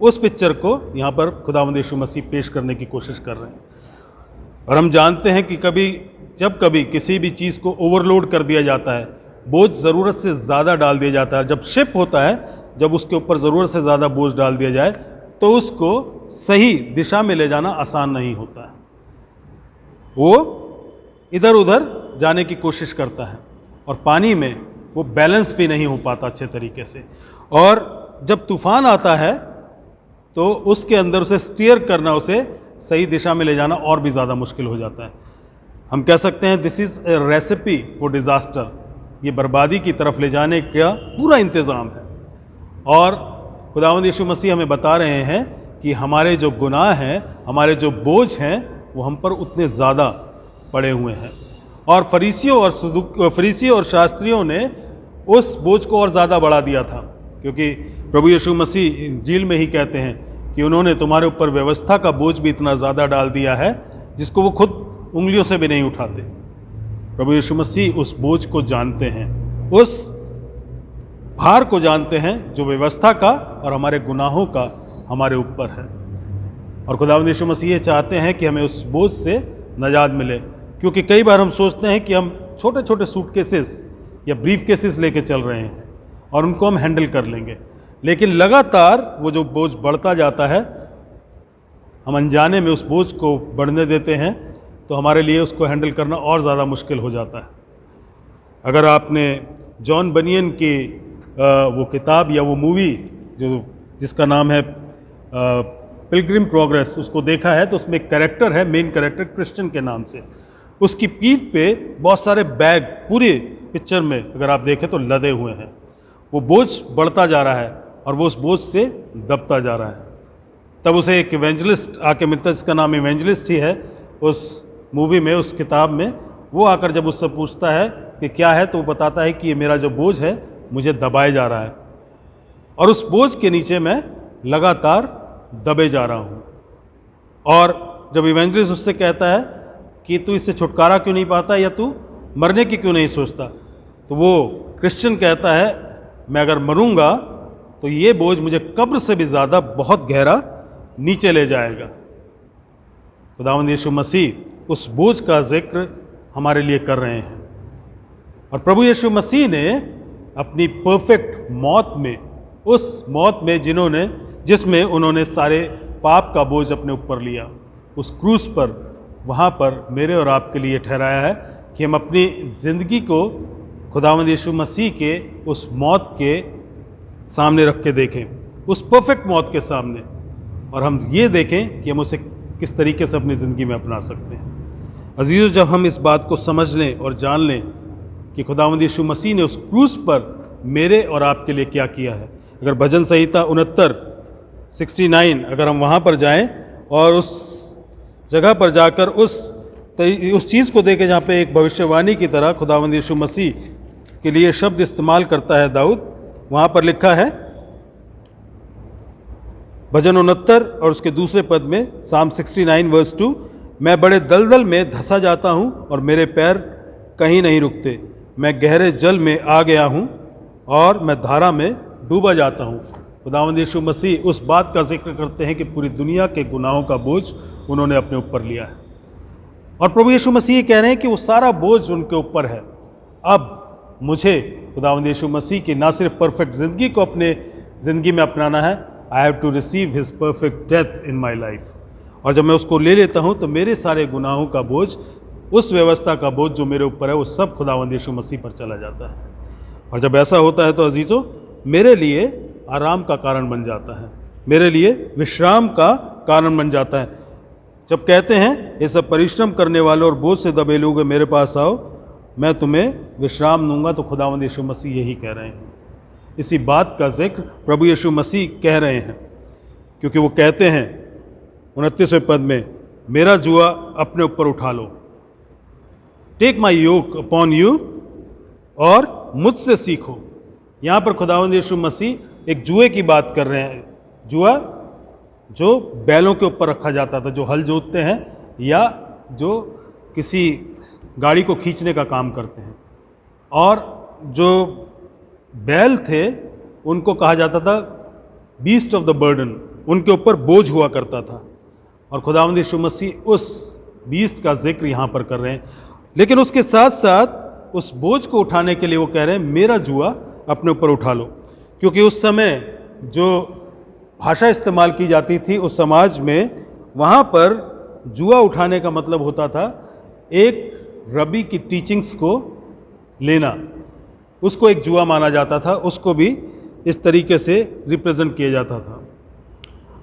F: उस पिक्चर को यहाँ पर खुदावंद यीशु मसीह पेश करने की कोशिश कर रहे हैं। और हम जानते हैं कि जब कभी किसी भी चीज़ को ओवरलोड कर दिया जाता है, बोझ ज़रूरत से ज़्यादा डाल दिया जाता है, जब शिप होता है, जब उसके ऊपर ज़रूरत से ज़्यादा बोझ डाल दिया जाए तो उसको सही दिशा में ले जाना आसान नहीं होता है, वो इधर उधर जाने की कोशिश करता है और पानी में वो बैलेंस भी नहीं हो पाता अच्छे तरीके से। और जब तूफान आता है तो उसके अंदर उसे स्टीयर करना, उसे सही दिशा में ले जाना और भी ज़्यादा मुश्किल हो जाता है। हम कह सकते हैं this is a recipe for disaster, ये बर्बादी की तरफ ले जाने का पूरा इंतज़ाम है। और खुदावंद यीशु मसीह हमें बता रहे हैं कि हमारे जो गुनाह हैं, हमारे जो बोझ हैं, वो हम पर उतने ज़्यादा पड़े हुए हैं। और फरीसियों और शास्त्रियों ने उस बोझ को और ज़्यादा बढ़ा दिया था, क्योंकि प्रभु यीशु मसीह इंजील में ही कहते हैं कि उन्होंने तुम्हारे ऊपर व्यवस्था का बोझ भी इतना ज़्यादा डाल दिया है जिसको वो खुद उंगलियों से भी नहीं उठाते। प्रभु यीशु मसीह उस बोझ को जानते हैं, उस भार को जानते हैं जो व्यवस्था का और हमारे गुनाहों का हमारे ऊपर है। और खुदावंद यीशु मसीह ये चाहते हैं कि हमें उस बोझ से निजात मिले, क्योंकि कई बार हम सोचते हैं कि हम छोटे छोटे सूटकेसेस या ब्रीफ केसेस लेके चल रहे हैं और उनको हम हैंडल कर लेंगे, लेकिन लगातार वो जो बोझ बढ़ता जाता है, हम अनजाने में उस बोझ को बढ़ने देते हैं, तो हमारे लिए उसको हैंडल करना और ज़्यादा मुश्किल हो जाता है। अगर आपने जॉन बनियन की वो किताब या वो मूवी जिसका नाम है पिलग्रिम प्रोग्रेस, उसको देखा है, तो उसमें एक कैरेक्टर है, मेन कैरेक्टर क्रिश्चियन के नाम से, उसकी पीठ पे बहुत सारे बैग पूरे पिक्चर में अगर आप देखें तो लदे हुए हैं। वो बोझ बढ़ता जा रहा है और वो उस बोझ से दबता जा रहा है। तब उसे एक इवेंजलिस्ट आके मिलता है, जिसका नाम इवेंजलिस्ट ही है उस मूवी में, उस किताब में। वो आकर जब उससे पूछता है कि क्या है, तो वो बताता है कि ये मेरा जो बोझ है मुझे दबाए जा रहा है और उस बोझ के नीचे मैं लगातार दबे जा रहा हूँ। और जब इवेंजलिस्ट उससे कहता है कि तू इससे छुटकारा क्यों नहीं पाता या तू मरने की क्यों नहीं सोचता, तो वो क्रिश्चियन कहता है मैं अगर मरूंगा तो ये बोझ मुझे कब्र से भी ज़्यादा बहुत गहरा नीचे ले जाएगा। खुदावंद यीशु मसीह उस बोझ का जिक्र हमारे लिए कर रहे हैं। और प्रभु यीशु मसीह ने अपनी परफेक्ट मौत में, उस मौत में जिसमें उन्होंने सारे पाप का बोझ अपने ऊपर लिया, उस क्रूस पर, वहाँ पर मेरे और आपके लिए ठहराया है कि हम अपनी ज़िंदगी को खुदावंद यीशु मसीह के उस मौत के सामने रख के देखें, उस परफेक्ट मौत के सामने, और हम ये देखें कि हम उसे किस तरीके से अपनी ज़िंदगी में अपना सकते हैं। अजीज़ों, जब हम इस बात को समझ लें और जान लें कि खुदावंद यीशु मसीह ने उस क्रूस पर मेरे और आपके लिए क्या किया है, अगर भजन संहिता 69 अगर हम वहाँ पर जाएं और उस जगह पर जाकर उस चीज़ को देखें जहाँ पे एक भविष्यवाणी की तरह खुदावंद यीशु मसीह के लिए शब्द इस्तेमाल करता है दाऊद। वहाँ पर लिखा है भजन 69 और उसके दूसरे पद में, साम 69 वर्स 2, मैं बड़े दलदल में धंसा जाता हूँ और मेरे पैर कहीं नहीं रुकते। मैं गहरे जल में आ गया हूँ और मैं धारा में डूबा जाता हूँ। खुदावंद यीशु मसीह उस बात का जिक्र करते हैं कि पूरी दुनिया के गुनाहों का बोझ उन्होंने अपने ऊपर लिया है, और प्रभु यीशु मसीह कह रहे हैं कि वो सारा बोझ उनके ऊपर है। अब मुझे खुदावंद यीशु मसीह की ना सिर्फ परफेक्ट ज़िंदगी को अपने ज़िंदगी में अपनाना है, I have to receive his perfect death in my life. और जब मैं उसको ले लेता हूँ तो मेरे सारे गुनाहों का बोझ, उस व्यवस्था का बोझ जो मेरे ऊपर है, वो सब खुदावंद यीशु मसीह पर चला जाता है। और जब ऐसा होता है तो अजीज़ों, मेरे लिए आराम का कारण बन जाता है, मेरे लिए विश्राम का कारण बन जाता है। जब कहते हैं ये सब परिश्रम करने वालों और बोझ से दबे लोग मेरे पास आओ, मैं तुम्हें विश्राम दूंगा, तो खुदावंद यीशु मसीह यही कह रहे हैं। इसी बात का जिक्र प्रभु यीशु मसीह कह रहे हैं, क्योंकि वो कहते हैं 29वें पद में, मेरा जुआ अपने ऊपर उठा लो, take my yoke upon you, और मुझसे सीखो। यहाँ पर खुदावंद यीशु मसीह एक जुए की बात कर रहे हैं। जुआ जो बैलों के ऊपर रखा जाता था, जो हल जोतते हैं या जो किसी गाड़ी को खींचने का काम करते हैं, और जो बैल थे उनको कहा जाता था बीस्ट ऑफ द बर्डन, उनके ऊपर बोझ हुआ करता था। और खुदावंद यीशु मसीह उस बीस्ट का जिक्र यहाँ पर कर रहे हैं, लेकिन उसके साथ साथ उस बोझ को उठाने के लिए वो कह रहे हैं मेरा जुआ अपने ऊपर उठा लो। क्योंकि उस समय जो भाषा इस्तेमाल की जाती थी उस समाज में, वहाँ पर जुआ उठाने का मतलब होता था एक रबी की टीचिंग्स को लेना, उसको एक जुआ माना जाता था, उसको भी इस तरीके से रिप्रेजेंट किया जाता था।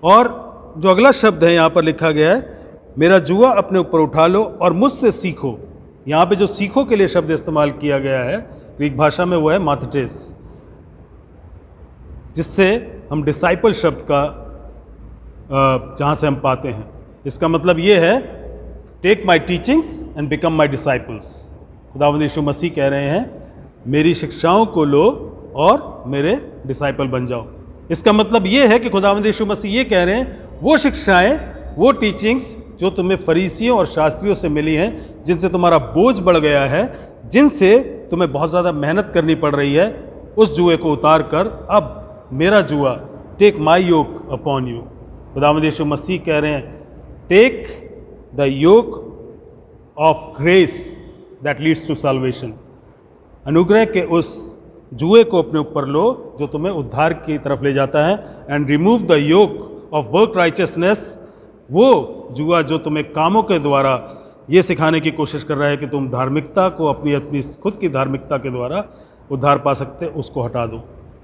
F: और जो अगला शब्द है यहाँ पर लिखा गया है, मेरा जुआ अपने ऊपर उठा लो और मुझसे सीखो। यहाँ पे जो सीखो के लिए शब्द इस्तेमाल किया गया है ग्रीक भाषा में, वो है माथेटेस, जिससे हम डिसाइपल शब्द का जहाँ से हम पाते हैं। इसका मतलब ये है take my teachings and become my disciples. खुदावंद यीशु मसीह कह रहे हैं मेरी शिक्षाओं को लो और मेरे डिसाइपल बन जाओ। इसका मतलब ये है कि खुदावंद यीशु मसीह ये कह रहे हैं वो शिक्षाएं, वो टीचिंग्स जो तुम्हें फरीसियों और शास्त्रियों से मिली हैं, जिनसे तुम्हारा बोझ बढ़ गया है, जिनसे तुम्हें बहुत ज़्यादा मेहनत करनी पड़ रही है, उस जुए को उतार कर अब मेरा जुआ, take my yoke upon you. खुदावंद यीशु मसीह कह रहे हैं take the yoke of grace that leads to salvation. अनुग्रह के उस जुए को अपने ऊपर लो जो तुम्हें उद्धार की तरफ ले जाता है, and remove the yoke of work righteousness, वो जुआ जो तुम्हें कामों के द्वारा ये सिखाने की कोशिश कर रहा है कि तुम धार्मिकता को अपनी खुद की धार्मिकता के द्वारा उद्धार पा सकते, उसको हटा दो,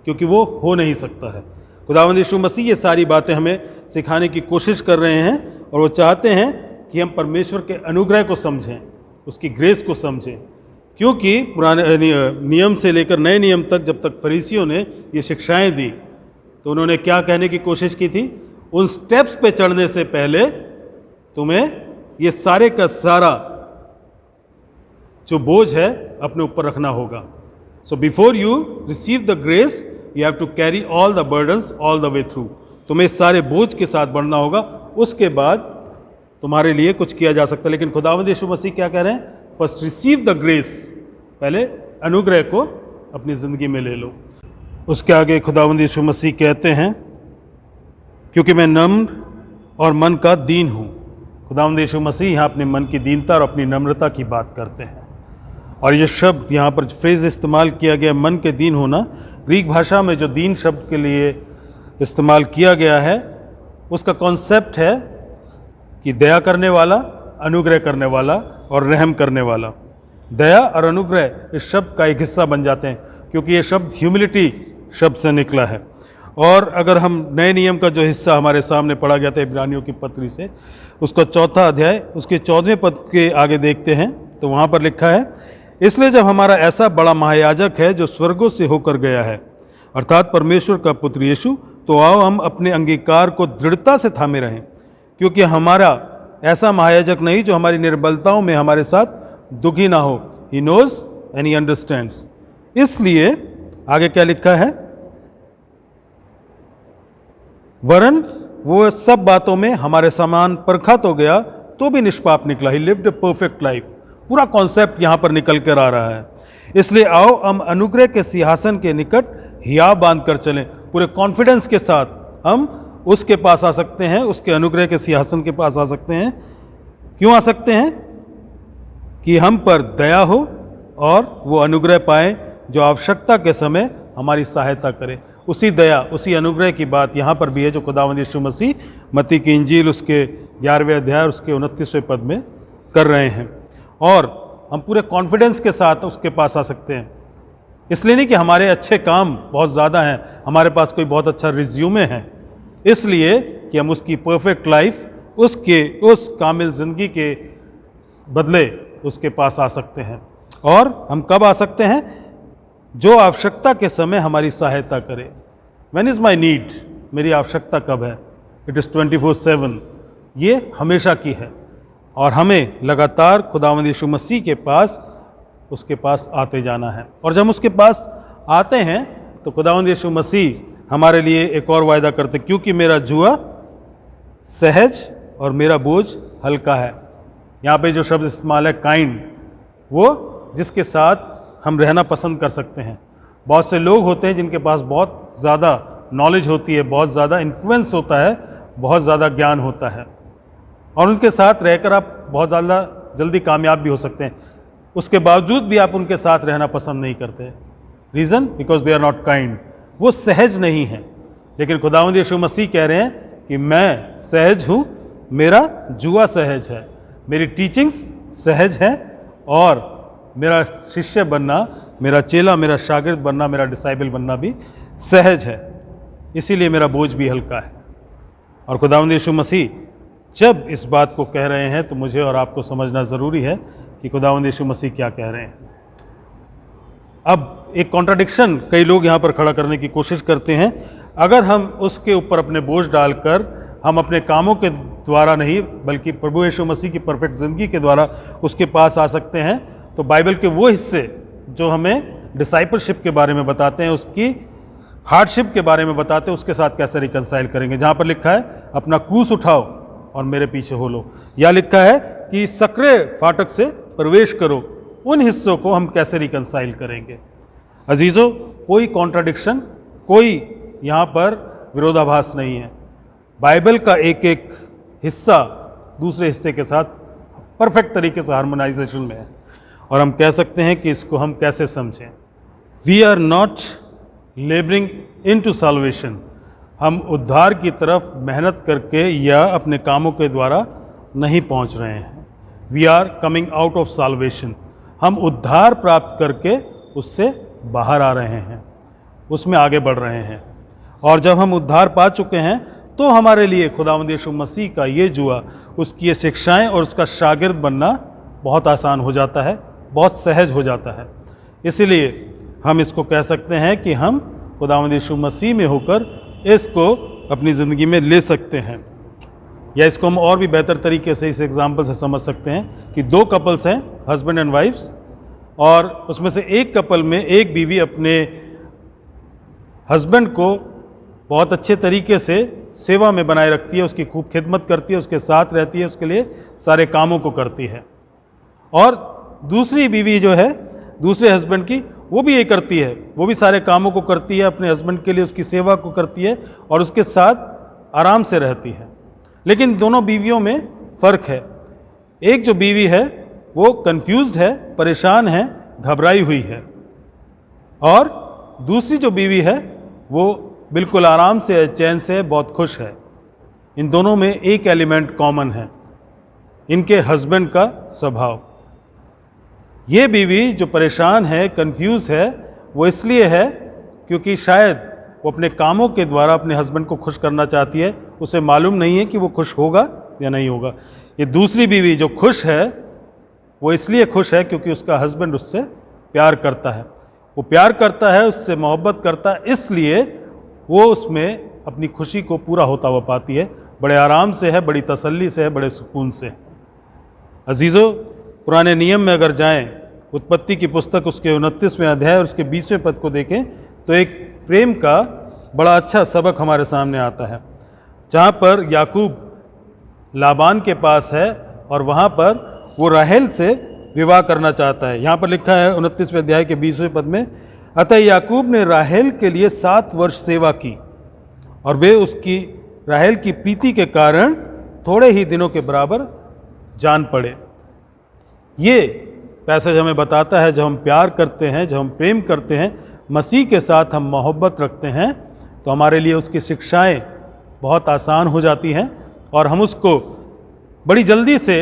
F: क्योंकि वो हो नहीं सकता है। खुदावंद यीशु मसीह ये सारी बातें हमें सिखाने की कोशिश कर रहे हैं, और वो चाहते हैं कि हम परमेश्वर के अनुग्रह को समझें, उसकी ग्रेस को समझें। क्योंकि पुराने नियम से लेकर नए नियम तक जब तक फरीसियों ने ये शिक्षाएं दी, तो उन्होंने क्या कहने की कोशिश की थी, उन स्टेप्स पे चढ़ने से पहले तुम्हें ये सारे का सारा जो बोझ है अपने ऊपर रखना होगा। So before you receive the grace you have to carry all the burdens all the way through. तुम्हें सारे बोझ के साथ बढ़ना होगा, उसके बाद तुम्हारे लिए कुछ किया जा सकता है। लेकिन खुदावंद यीशु मसीह क्या कह रहे हैं, फर्स्ट रिसीव द ग्रेस, पहले अनुग्रह को अपनी ज़िंदगी में ले लो। उसके आगे खुदावंद यीशु मसीह कहते हैं क्योंकि मैं नम्र और मन का दीन हूँ। खुदावंद यीशु मसीह यहाँ अपने मन की दीनता और अपनी नम्रता की बात करते हैं, और ये शब्द यहाँ पर फ्रेज इस्तेमाल किया गया मन के दीन होना, ग्रीक भाषा में जो दीन शब्द के लिए इस्तेमाल किया गया है उसका कॉन्सेप्ट है कि दया करने वाला, अनुग्रह करने वाला और रहम करने वाला। दया और अनुग्रह इस शब्द का एक हिस्सा बन जाते हैं, क्योंकि ये शब्द ह्यूमिलिटी शब्द से निकला है। और अगर हम नए नियम का जो हिस्सा हमारे सामने पढ़ा गया था इब्रानियों की पत्री से, उसका 4था अध्याय उसके 14वें पद के आगे देखते हैं तो वहाँ पर लिखा है, इसलिए जब हमारा ऐसा बड़ा महायाजक है जो स्वर्गों से होकर गया है, अर्थात परमेश्वर का पुत्र यीशु, तो आओ हम अपने अंगीकार को दृढ़ता से थामे रहें, क्योंकि हमारा ऐसा महायाजक नहीं जो हमारी निर्बलताओं में हमारे साथ दुखी ना हो। He knows and he understands. इसलिए आगे क्या लिखा है, वरन वो सब बातों में हमारे समान परखा तो गया तो भी निष्पाप निकला। ही लिव्ड ए परफेक्ट लाइफ। पूरा कॉन्सेप्ट यहां पर निकल कर आ रहा है। इसलिए आओ हम अनुग्रह के सिंहासन के निकट हिया बांध कर चलें। पूरे कॉन्फिडेंस के साथ हम उसके पास आ सकते हैं, उसके अनुग्रह के सिंहासन के पास आ सकते हैं। क्यों आ सकते हैं? कि हम पर दया हो और वो अनुग्रह पाएं जो आवश्यकता के समय हमारी सहायता करे। उसी दया, उसी अनुग्रह की बात यहाँ पर भी है जो खुदावंद यीशु मसीह मत्ती की इंजील उसके 11वें अध्याय उसके 29वें पद में कर रहे हैं। और हम पूरे कॉन्फिडेंस के साथ उसके पास आ सकते हैं। इसलिए नहीं कि हमारे अच्छे काम बहुत ज़्यादा हैं, हमारे पास कोई बहुत अच्छा रिज्यूमे है, इसलिए कि हम उसकी परफेक्ट लाइफ, उस कामिल ज़िंदगी के बदले उसके पास आ सकते हैं। और हम कब आ सकते हैं? जो आवश्यकता के समय हमारी सहायता करे। When is my need? मेरी आवश्यकता कब है? It is 24/7। ये हमेशा की है और हमें लगातार खुदावंद यीशु मसीह के पास, उसके पास आते जाना है। और जब हम उसके पास आते हैं तो खुदावंद यीशु मसीह हमारे लिए एक और वायदा करते, क्योंकि मेरा जुआ सहज और मेरा बोझ हल्का है। यहाँ पे जो शब्द इस्तेमाल है काइंड, वो जिसके साथ हम रहना पसंद कर सकते हैं। बहुत से लोग होते हैं जिनके पास बहुत ज़्यादा नॉलेज होती है, बहुत ज़्यादा इन्फ्लुएंस होता है, बहुत ज़्यादा ज्ञान होता है, और उनके साथ रहकर आप बहुत ज़्यादा जल्दी कामयाब भी हो सकते हैं। उसके बावजूद भी आप उनके साथ रहना पसंद नहीं करते। Reason? Because they are not kind. वो सहज नहीं है। लेकिन खुदावंद यीशु मसीह कह रहे हैं कि मैं सहज हूँ, मेरा जुआ सहज है, मेरी टीचिंग्स सहज है, और मेरा शिष्य बनना, मेरा चेला, मेरा शागिर्द बनना, मेरा डिसाइबल बनना भी सहज है। इसीलिए मेरा बोझ भी हल्का है। और खुदावंद यीशु मसीह जब इस बात को कह रहे हैं तो मुझे और आपको समझना ज़रूरी है कि खुदावंद यीशु मसीह क्या कह रहे हैं। अब एक कॉन्ट्राडिक्शन कई लोग यहाँ पर खड़ा करने की कोशिश करते हैं। अगर हम उसके ऊपर अपने बोझ डालकर, हम अपने कामों के द्वारा नहीं बल्कि प्रभु यीशु मसीह की परफेक्ट ज़िंदगी के द्वारा उसके पास आ सकते हैं, तो बाइबल के वो हिस्से जो हमें डिसाइपलशिप के बारे में बताते हैं, उसकी हार्डशिप के बारे में बताते हैं, उसके साथ कैसे रिकंसाइल करेंगे। जहाँ पर लिखा है अपना क्रूस उठाओ और मेरे पीछे हो लो, या लिखा है कि सक्रिय फाटक से प्रवेश करो, उन हिस्सों को हम कैसे रिकंसाइल करेंगे। अजीज़ों, कोई कॉन्ट्राडिक्शन, कोई यहाँ पर विरोधाभास नहीं है। बाइबल का एक एक हिस्सा दूसरे हिस्से के साथ परफेक्ट तरीके से हार्मोनाइजेशन में है, और हम कह सकते हैं कि इसको हम कैसे समझें। We are not labouring into salvation. हम उद्धार की तरफ मेहनत करके या अपने कामों के द्वारा नहीं पहुंच रहे हैं। We are coming out of salvation. हम उद्धार प्राप्त करके उससे बाहर आ रहे हैं, उसमें आगे बढ़ रहे हैं। और जब हम उद्धार पा चुके हैं तो हमारे लिए खुदावंद यीशु मसीह का ये जुआ, उसकी ये शिक्षाएं और उसका शागिर्द बनना बहुत आसान हो जाता है, बहुत सहज हो जाता है। इसीलिए हम इसको कह सकते हैं कि हम खुदावंद यीशु मसीह में होकर इसको अपनी ज़िंदगी में ले सकते हैं। या इसको हम और भी बेहतर तरीके से इस एग्जाम्पल से समझ सकते हैं कि दो कपल्स हैं, हस्बैंड एंड वाइफ्स, और उसमें से एक कपल में एक बीवी अपने हस्बैंड को बहुत अच्छे तरीके से सेवा में बनाए रखती है, उसकी खूब खिदमत करती है, उसके साथ रहती है, उसके लिए सारे कामों को करती है। और दूसरी बीवी जो है दूसरे हस्बैंड की, वो भी ये करती है, वो भी सारे कामों को करती है, अपने हस्बैंड के लिए उसकी सेवा को करती है और उसके साथ आराम से रहती है। लेकिन दोनों बीवियों में फ़र्क है। एक जो बीवी है वो कंफ्यूज्ड है, परेशान है, घबराई हुई है, और दूसरी जो बीवी है वो बिल्कुल आराम से, चैन से, बहुत खुश है। इन दोनों में एक एलिमेंट कॉमन है, इनके हस्बैंड का स्वभाव। ये बीवी जो परेशान है, कंफ्यूज है, वो इसलिए है क्योंकि शायद वो अपने कामों के द्वारा अपने हस्बैंड को खुश करना चाहती है। उसे मालूम नहीं है कि वो खुश होगा या नहीं होगा। ये दूसरी बीवी जो खुश है, वो इसलिए खुश है क्योंकि उसका हस्बैंड उससे प्यार करता है। वो प्यार करता है, उससे मोहब्बत करता है, इसलिए वो उसमें अपनी खुशी को पूरा होता हुआ पाती है। बड़े आराम से है, बड़ी तसल्ली से है, बड़े सुकून से। अजीज़ों, पुराने नियम में अगर जाएं उत्पत्ति की पुस्तक उसके 29वें अध्याय और उसके 20वें पद को देखें तो एक प्रेम का बड़ा अच्छा सबक हमारे सामने आता है, जहाँ पर याकूब लाबान के पास है और वहाँ पर वो राहेल से विवाह करना चाहता है। यहाँ पर लिखा है 29वें अध्याय के 20वें पद में, अतः याकूब ने राहेल के लिए 7 वर्ष सेवा की और वे उसकी राहेल की प्रीति के कारण थोड़े ही दिनों के बराबर जान पड़े। ये पैसेज हमें बताता है जब हम प्यार करते हैं, जब हम प्रेम करते हैं, मसीह के साथ हम मोहब्बत रखते हैं, तो हमारे लिए उसकी शिक्षाएं बहुत आसान हो जाती हैं और हम उसको बड़ी जल्दी से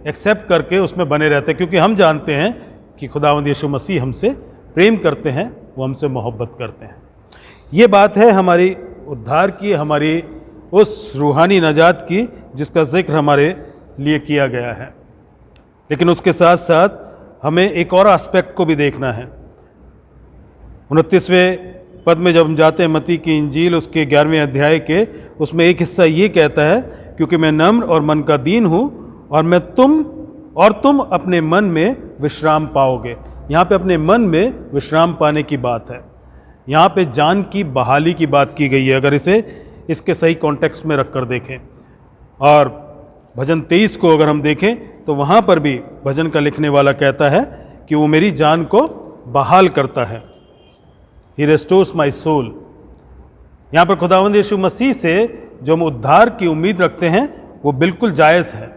F: एक्सेप्ट करके उसमें बने रहते हैं, क्योंकि हम जानते हैं कि खुदावंद यीशु मसीह हमसे प्रेम करते हैं, वो हमसे मोहब्बत करते हैं। ये बात है हमारी उद्धार की, हमारी उस रूहानी नजात की जिसका जिक्र हमारे लिए किया गया है। लेकिन उसके साथ साथ हमें एक और एस्पेक्ट को भी देखना है। 29वें पद में जब हम जाते हैं मत्ती की इंजील उसके 11वें अध्याय के, उसमें एक हिस्सा ये कहता है, क्योंकि मैं नम्र और मन का दीन हूँ और तुम अपने मन में विश्राम पाओगे। यहाँ पे अपने मन में विश्राम पाने की बात है, यहाँ पे जान की बहाली की बात की गई है, अगर इसे इसके सही कॉन्टेक्स्ट में रखकर देखें। और भजन 23 को अगर हम देखें तो वहाँ पर भी भजन का लिखने वाला कहता है कि वो मेरी जान को बहाल करता है, ही रेस्टोर्स माई सोल। यहाँ पर खुदावंद यीशु मसीह से जो हम उद्धार की उम्मीद रखते हैं वो बिल्कुल जायज़ है,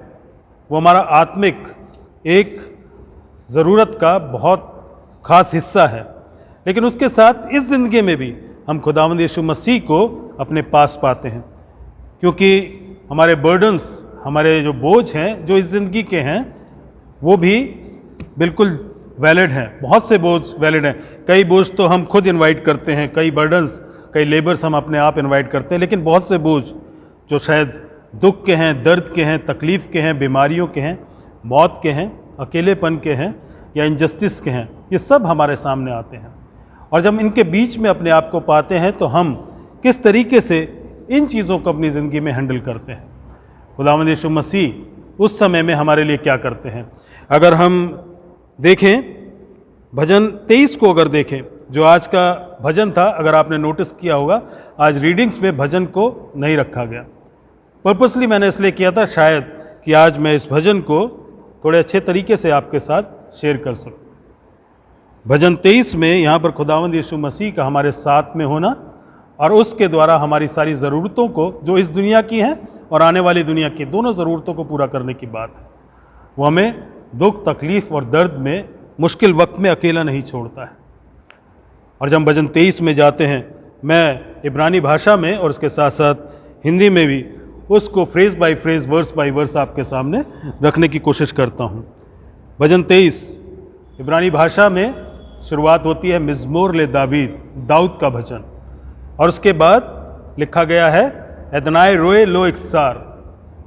F: वो हमारा आत्मिक एक ज़रूरत का बहुत ख़ास हिस्सा है। लेकिन उसके साथ इस ज़िंदगी में भी हम खुदावंद यीशु मसीह को अपने पास पाते हैं, क्योंकि हमारे बर्डन्स, हमारे जो बोझ हैं जो इस ज़िंदगी के हैं, वो भी बिल्कुल वैलिड हैं। बहुत से बोझ वैलिड हैं, कई बोझ तो हम खुद इनवाइट करते हैं, कई बर्डन्स, कई लेबर्स हम अपने आप इनवाइट करते हैं, लेकिन बहुत से बोझ जो शायद दुख के हैं, दर्द के हैं, तकलीफ़ के हैं, बीमारियों के हैं, मौत के हैं, अकेलेपन के हैं या इनजस्टिस के हैं, ये सब हमारे सामने आते हैं। और जब इनके बीच में अपने आप को पाते हैं तो हम किस तरीके से इन चीज़ों को अपनी ज़िंदगी में हैंडल करते हैं। खुदावंद यीशु मसीह उस समय में हमारे लिए क्या करते हैं। अगर हम देखें भजन 23 को, अगर देखें जो आज का भजन था, अगर आपने नोटिस किया होगा आज रीडिंग्स में भजन को नहीं रखा गया। पर्पसली मैंने इसलिए किया था शायद कि आज मैं इस भजन को थोड़े अच्छे तरीके से आपके साथ शेयर कर सकूं। भजन 23 में यहाँ पर खुदावंद यीशु मसीह का हमारे साथ में होना और उसके द्वारा हमारी सारी ज़रूरतों को, जो इस दुनिया की हैं और आने वाली दुनिया की, दोनों ज़रूरतों को पूरा करने की बात है। वो हमें दुख, तकलीफ़ और दर्द में, मुश्किल वक्त में अकेला नहीं छोड़ता है। और जब हम भजन 23 में जाते हैं, मैं इब्रानी भाषा में और उसके साथ साथ हिंदी में भी उसको phrase by phrase, verse by verse आपके सामने रखने की कोशिश करता हूँ। भजन 23 इब्रानी भाषा में शुरुआत होती है मिज़मोर ले दावीद, दाऊद का भजन, और उसके बाद लिखा गया है एदनाय रोए लो इकसार,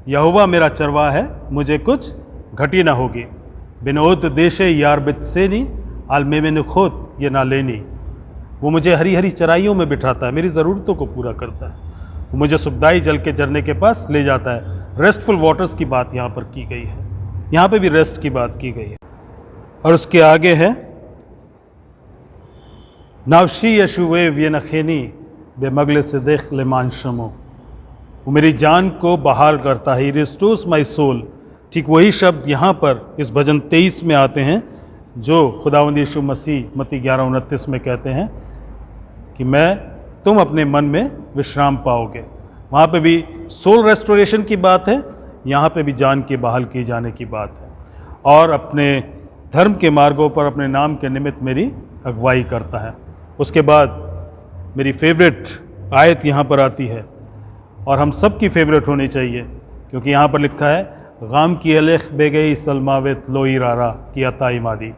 F: यहोवा मेरा चरवाहा है, मुझे कुछ घटी ना होगी। बिनोद देशे यार बितसेनी आलमे में नखोत ये ना लेनी। वो मुझे हरी हरी चराइयों में बिठाता है, मेरी ज़रूरतों को पूरा करता है। वो मुझे सुखदाई जल के झरने के पास ले जाता है। रेस्टफुल वाटर्स की बात यहाँ पर की गई है, यहाँ पे भी रेस्ट की बात की गई है। और उसके आगे है नावशी यशुवे व्यनखेनी बेमगले से देख लेमान शमो, वो मेरी जान को बहाल करता है, रिस्टोर्स माई सोल। ठीक वही शब्द यहाँ पर इस भजन 23 में आते हैं जो खुदावंद यीशु मसीह मत्ती 11:29 में कहते हैं कि तुम अपने मन में विश्राम पाओगे। वहाँ पे भी सोल रेस्टोरेशन की बात है, यहाँ पे भी जान के बहाल किए जाने की बात है। और अपने धर्म के मार्गों पर अपने नाम के निमित्त मेरी अगुवाई करता है। उसके बाद मेरी फेवरेट आयत यहाँ पर आती है और हम सब की फेवरेट होनी चाहिए, क्योंकि यहाँ पर लिखा है गाम की अलेख बेगई सलमावेत लोई रारा की अताई मादी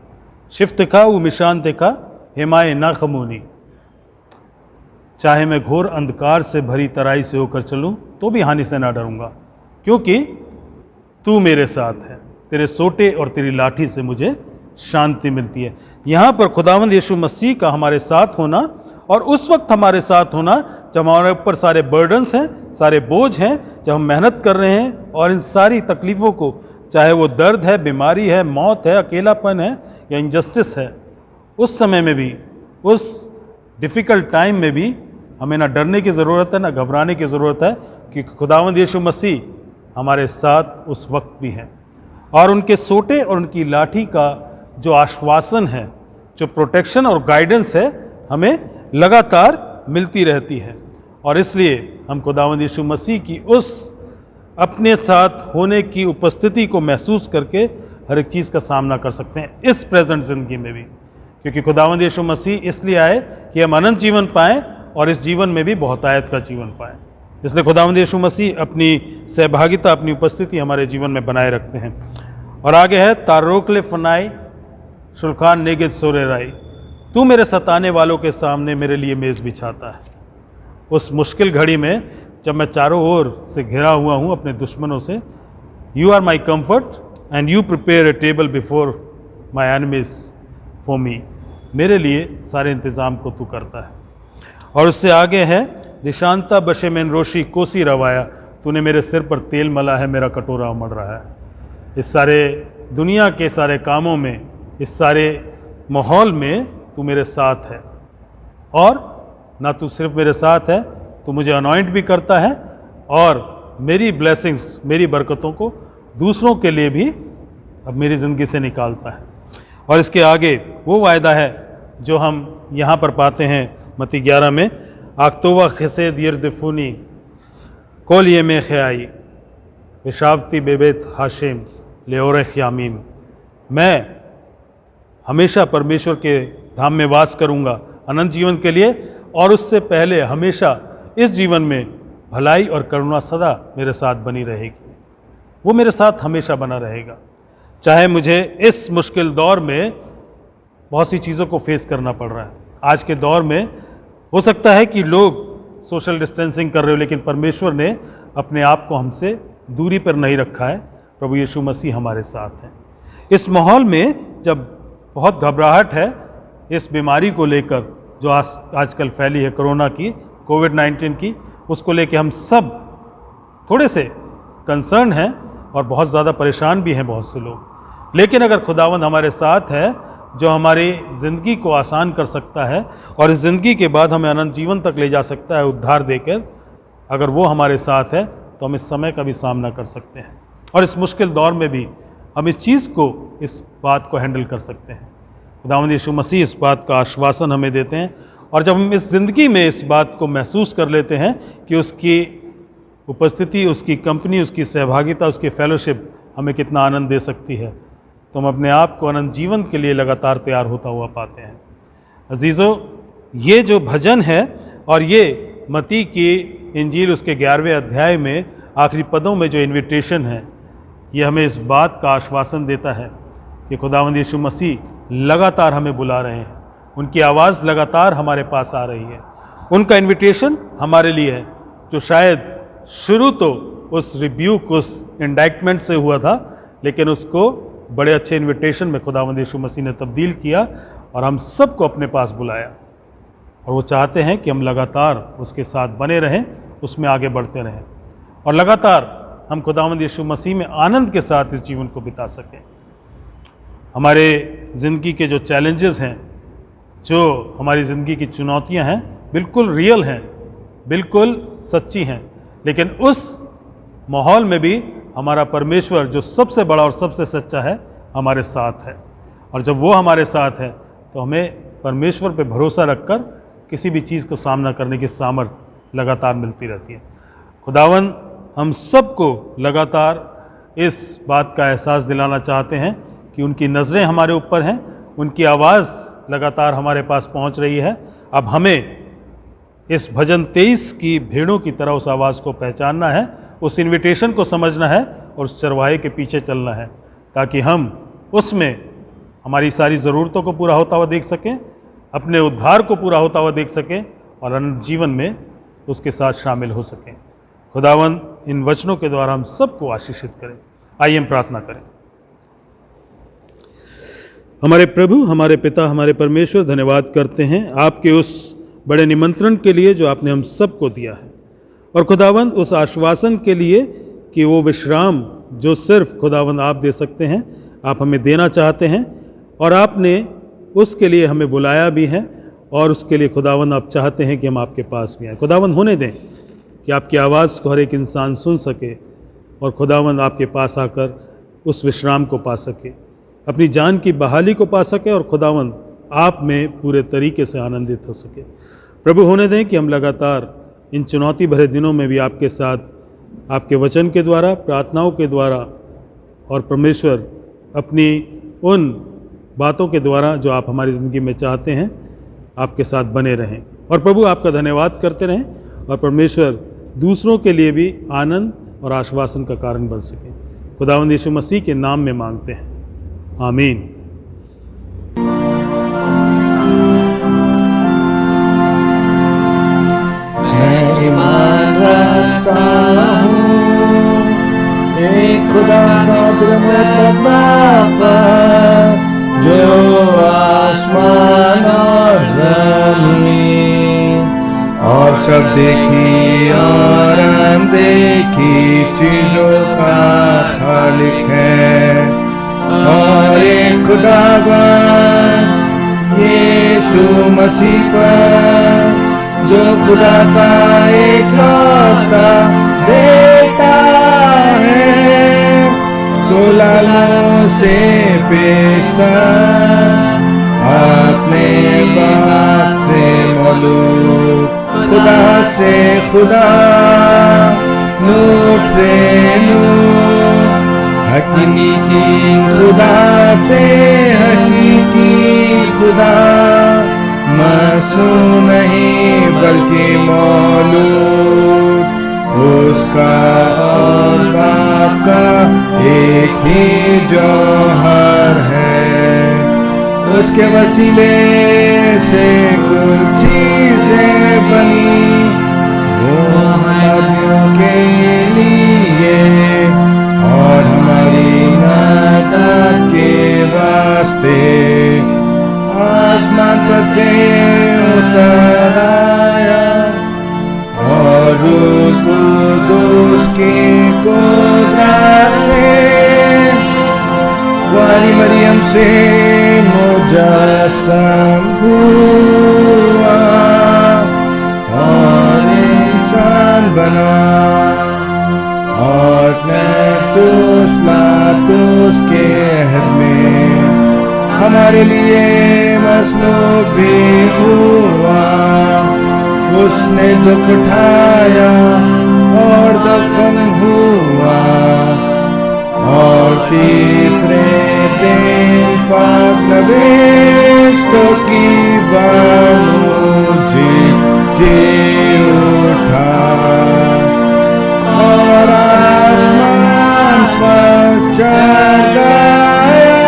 F: शिफ्त का वो मिशान देखा हिमाए ना खमूनी। चाहे मैं घोर अंधकार से भरी तराई से होकर चलूं तो भी हानि से ना डरूंगा, क्योंकि तू मेरे साथ है, तेरे सोटे और तेरी लाठी से मुझे शांति मिलती है। यहाँ पर खुदावंद यीशु मसीह का हमारे साथ होना और उस वक्त हमारे साथ होना जब हमारे ऊपर सारे बर्डन्स हैं, सारे बोझ हैं, जब हम मेहनत कर रहे हैं और इन सारी तकलीफ़ों को चाहे वो दर्द है, बीमारी है, मौत है, अकेलापन है या इनजस्टिस है, उस समय में भी, उस डिफ़िकल्ट टाइम में भी हमें ना डरने की ज़रूरत है, ना घबराने की ज़रूरत है, क्योंकि खुदावंद यीशु मसीह हमारे साथ उस वक्त भी हैं। और उनके सोटे और उनकी लाठी का जो आश्वासन है, जो प्रोटेक्शन और गाइडेंस है, हमें लगातार मिलती रहती है। और इसलिए हम खुदावंद यीशु मसीह की उस अपने साथ होने की उपस्थिति को महसूस करके हर एक चीज़ का सामना कर सकते हैं इस प्रेजेंट ज़िंदगी में भी, क्योंकि खुदावंद यीशु मसीह इसलिए आए कि हम अनंत जीवन पाएँ और इस जीवन में भी बहुतायत का जीवन पाएँ। इसलिए खुदावंद यीशु मसीह अपनी सहभागिता, अपनी उपस्थिति हमारे जीवन में बनाए रखते हैं। और आगे है, तारोकले फनाई शुल्खान नेगित सोरेराई, तू मेरे सताने वालों के सामने मेरे लिए मेज़ बिछाता है। उस मुश्किल घड़ी में जब मैं चारों ओर से घिरा हुआ हूँ अपने दुश्मनों से, you are my comfort and you prepare a table before my enemies for me, मेरे लिए सारे इंतज़ाम को तू करता है। और उससे आगे है, दिशांता बशे में रोशी कोसी रवाया, तूने मेरे सिर पर तेल मला है, मेरा कटोरा उमड़ रहा है। इस सारे दुनिया के सारे कामों में, इस सारे माहौल में तू मेरे साथ है। और ना तू सिर्फ मेरे साथ है, तू मुझे अनॉइंट भी करता है और मेरी ब्लेसिंग्स, मेरी बरकतों को दूसरों के लिए भी अब मेरी ज़िंदगी से निकालता है। और इसके आगे वो वायदा है जो हम यहाँ पर पाते हैं मत्ती 11 में, आक्तोवा खसेद यरदफूनी कोल ये में ख्याई विशावती बेबेत हाशिम लेओर ख्यामीम, मैं हमेशा परमेश्वर के धाम में वास करूँगा अनंत जीवन के लिए, और उससे पहले हमेशा इस जीवन में भलाई और करुणा सदा मेरे साथ बनी रहेगी। वो मेरे साथ हमेशा बना रहेगा, चाहे मुझे इस मुश्किल दौर में बहुत सी चीज़ों को फेस करना पड़ रहा है। आज के दौर में हो सकता है कि लोग सोशल डिस्टेंसिंग कर रहे हो, लेकिन परमेश्वर ने अपने आप को हमसे दूरी पर नहीं रखा है। प्रभु यीशु मसीह हमारे साथ हैं। इस माहौल में जब बहुत घबराहट है इस बीमारी को लेकर जो आजकल फैली है, कोरोना की, कोविड-19 की, उसको लेकर हम सब थोड़े से कंसर्न हैं और बहुत ज़्यादा परेशान भी हैं बहुत से लोग। लेकिन अगर खुदावंद हमारे साथ है, जो हमारी ज़िंदगी को आसान कर सकता है और इस ज़िंदगी के बाद हमें अनंत जीवन तक ले जा सकता है उद्धार देकर, अगर वो हमारे साथ है तो हम इस समय का भी सामना कर सकते हैं और इस मुश्किल दौर में भी हम इस चीज़ को, इस बात को हैंडल कर सकते हैं। खुदावंद यीशु मसीह इस बात का आश्वासन हमें देते हैं। और जब हम इस ज़िंदगी में इस बात को महसूस कर लेते हैं कि उसकी उपस्थिति, उसकी कंपनी, उसकी सहभागिता, उसकी फेलोशिप हमें कितना आनंद दे सकती है, तो हम अपने आप को अनंत जीवन के लिए लगातार तैयार होता हुआ पाते हैं। अजीज़ों, ये जो भजन है और ये मत्ती की इंजील उसके 11वें अध्याय में आखिरी पदों में जो इन्विटेशन है, ये हमें इस बात का आश्वासन देता है कि खुदावंद यीशु मसीह लगातार हमें बुला रहे हैं। उनकी आवाज़ लगातार हमारे पास आ रही है। उनका इन्विटेशन हमारे लिए है, जो शायद शुरू तो उस रिब्यूक, उस इंडाइटमेंट से हुआ था, लेकिन उसको बड़े अच्छे इन्विटेशन में खुदावंद यीशु मसीह ने तब्दील किया और हम सबको अपने पास बुलाया। और वो चाहते हैं कि हम लगातार उसके साथ बने रहें, उसमें आगे बढ़ते रहें और लगातार हम खुदावंद यीशु मसीह में आनंद के साथ इस जीवन को बिता सकें। हमारे ज़िंदगी के जो चैलेंजेस हैं, जो हमारी ज़िंदगी की चुनौतियां हैं, बिल्कुल रियल हैं, बिल्कुल सच्ची हैं, लेकिन उस माहौल में भी हमारा परमेश्वर जो सबसे बड़ा और सबसे सच्चा है, हमारे साथ है। और जब वो हमारे साथ है तो हमें परमेश्वर पे भरोसा रखकर किसी भी चीज़ को सामना करने की सामर्थ्य लगातार मिलती रहती है। खुदावन हम सबको लगातार इस बात का एहसास दिलाना चाहते हैं कि उनकी नज़रें हमारे ऊपर हैं, उनकी आवाज़ लगातार हमारे पास पहुंच रही है। अब हमें इस भजन 23 की भेड़ों की तरह उस आवाज़ को पहचानना है, उस इन्विटेशन को समझना है और उस चरवाहे के पीछे चलना है, ताकि हम उसमें हमारी सारी ज़रूरतों को पूरा होता हुआ देख सकें, अपने उद्धार को पूरा होता हुआ देख सकें और अनंत जीवन में उसके साथ शामिल हो सकें। खुदावन इन वचनों के द्वारा हम सबको आशीषित करें। आइए हम प्रार्थना करें। हमारे प्रभु, हमारे पिता, हमारे परमेश्वर, धन्यवाद करते हैं आपके उस बड़े निमंत्रण के लिए जो आपने हम सबको दिया है, और खुदावंद उस आश्वासन के लिए कि वो विश्राम जो सिर्फ खुदावंद आप दे सकते हैं, आप हमें देना चाहते हैं और आपने उसके लिए हमें बुलाया भी है और उसके लिए खुदावंद आप चाहते हैं कि हम आपके पास भी आएँ। खुदावंद होने दें कि आपकी आवाज़ को हर एक इंसान सुन सके और खुदावंद आपके पास आकर उस विश्राम को पा सके, अपनी जान की बहाली को पा सके और खुदावंद आप में पूरे तरीके से आनंदित हो सके। प्रभु होने दें कि हम लगातार इन चुनौती भरे दिनों में भी आपके साथ, आपके वचन के द्वारा, प्रार्थनाओं के द्वारा और परमेश्वर अपनी उन बातों के द्वारा जो आप हमारी ज़िंदगी में चाहते हैं, आपके साथ बने रहें। और प्रभु आपका धन्यवाद करते रहें और परमेश्वर दूसरों के लिए भी आनंद और आश्वासन का कारण बन सके। खुदावंद यीशु मसीह के नाम में मांगते हैं, आमीन।
B: मैं ईमान रखता हूँ एक खुदा का मतलब पर, जो आसमान और जमीन और सब देखी और अनदेखी चीजों का खालिक है। और एक खुदावन यीशु मसीह पर, जो खुदा का एकलौता बेटा है, तो लालों से पेशतर अपने बाप से मौलूद, खुदा से खुदा, नूर से नूर, हकीकी खुदा से हकीकी खुदा, मसनू नहीं बल्कि मौलूद, उसका और बाप का एक ही जौहर है। उसके वसीले से कुल चीजें बनी, वो हमारियों के लिए और हमारी मदद के वास्ते आसमान पर से उतर आया और रूह कुदूस की कुदरत से कुंवारी मरियम से मुजस्सम हुआ और इंसान बना और पिलातुस के अहद में हमारे लिए मसलूब भी हुआ। उसने दुख उठाया और दफन हुआ और तीसरे दिन पाक नवेश्तों की बानू जी उठा और आसमान पर चढ़ गया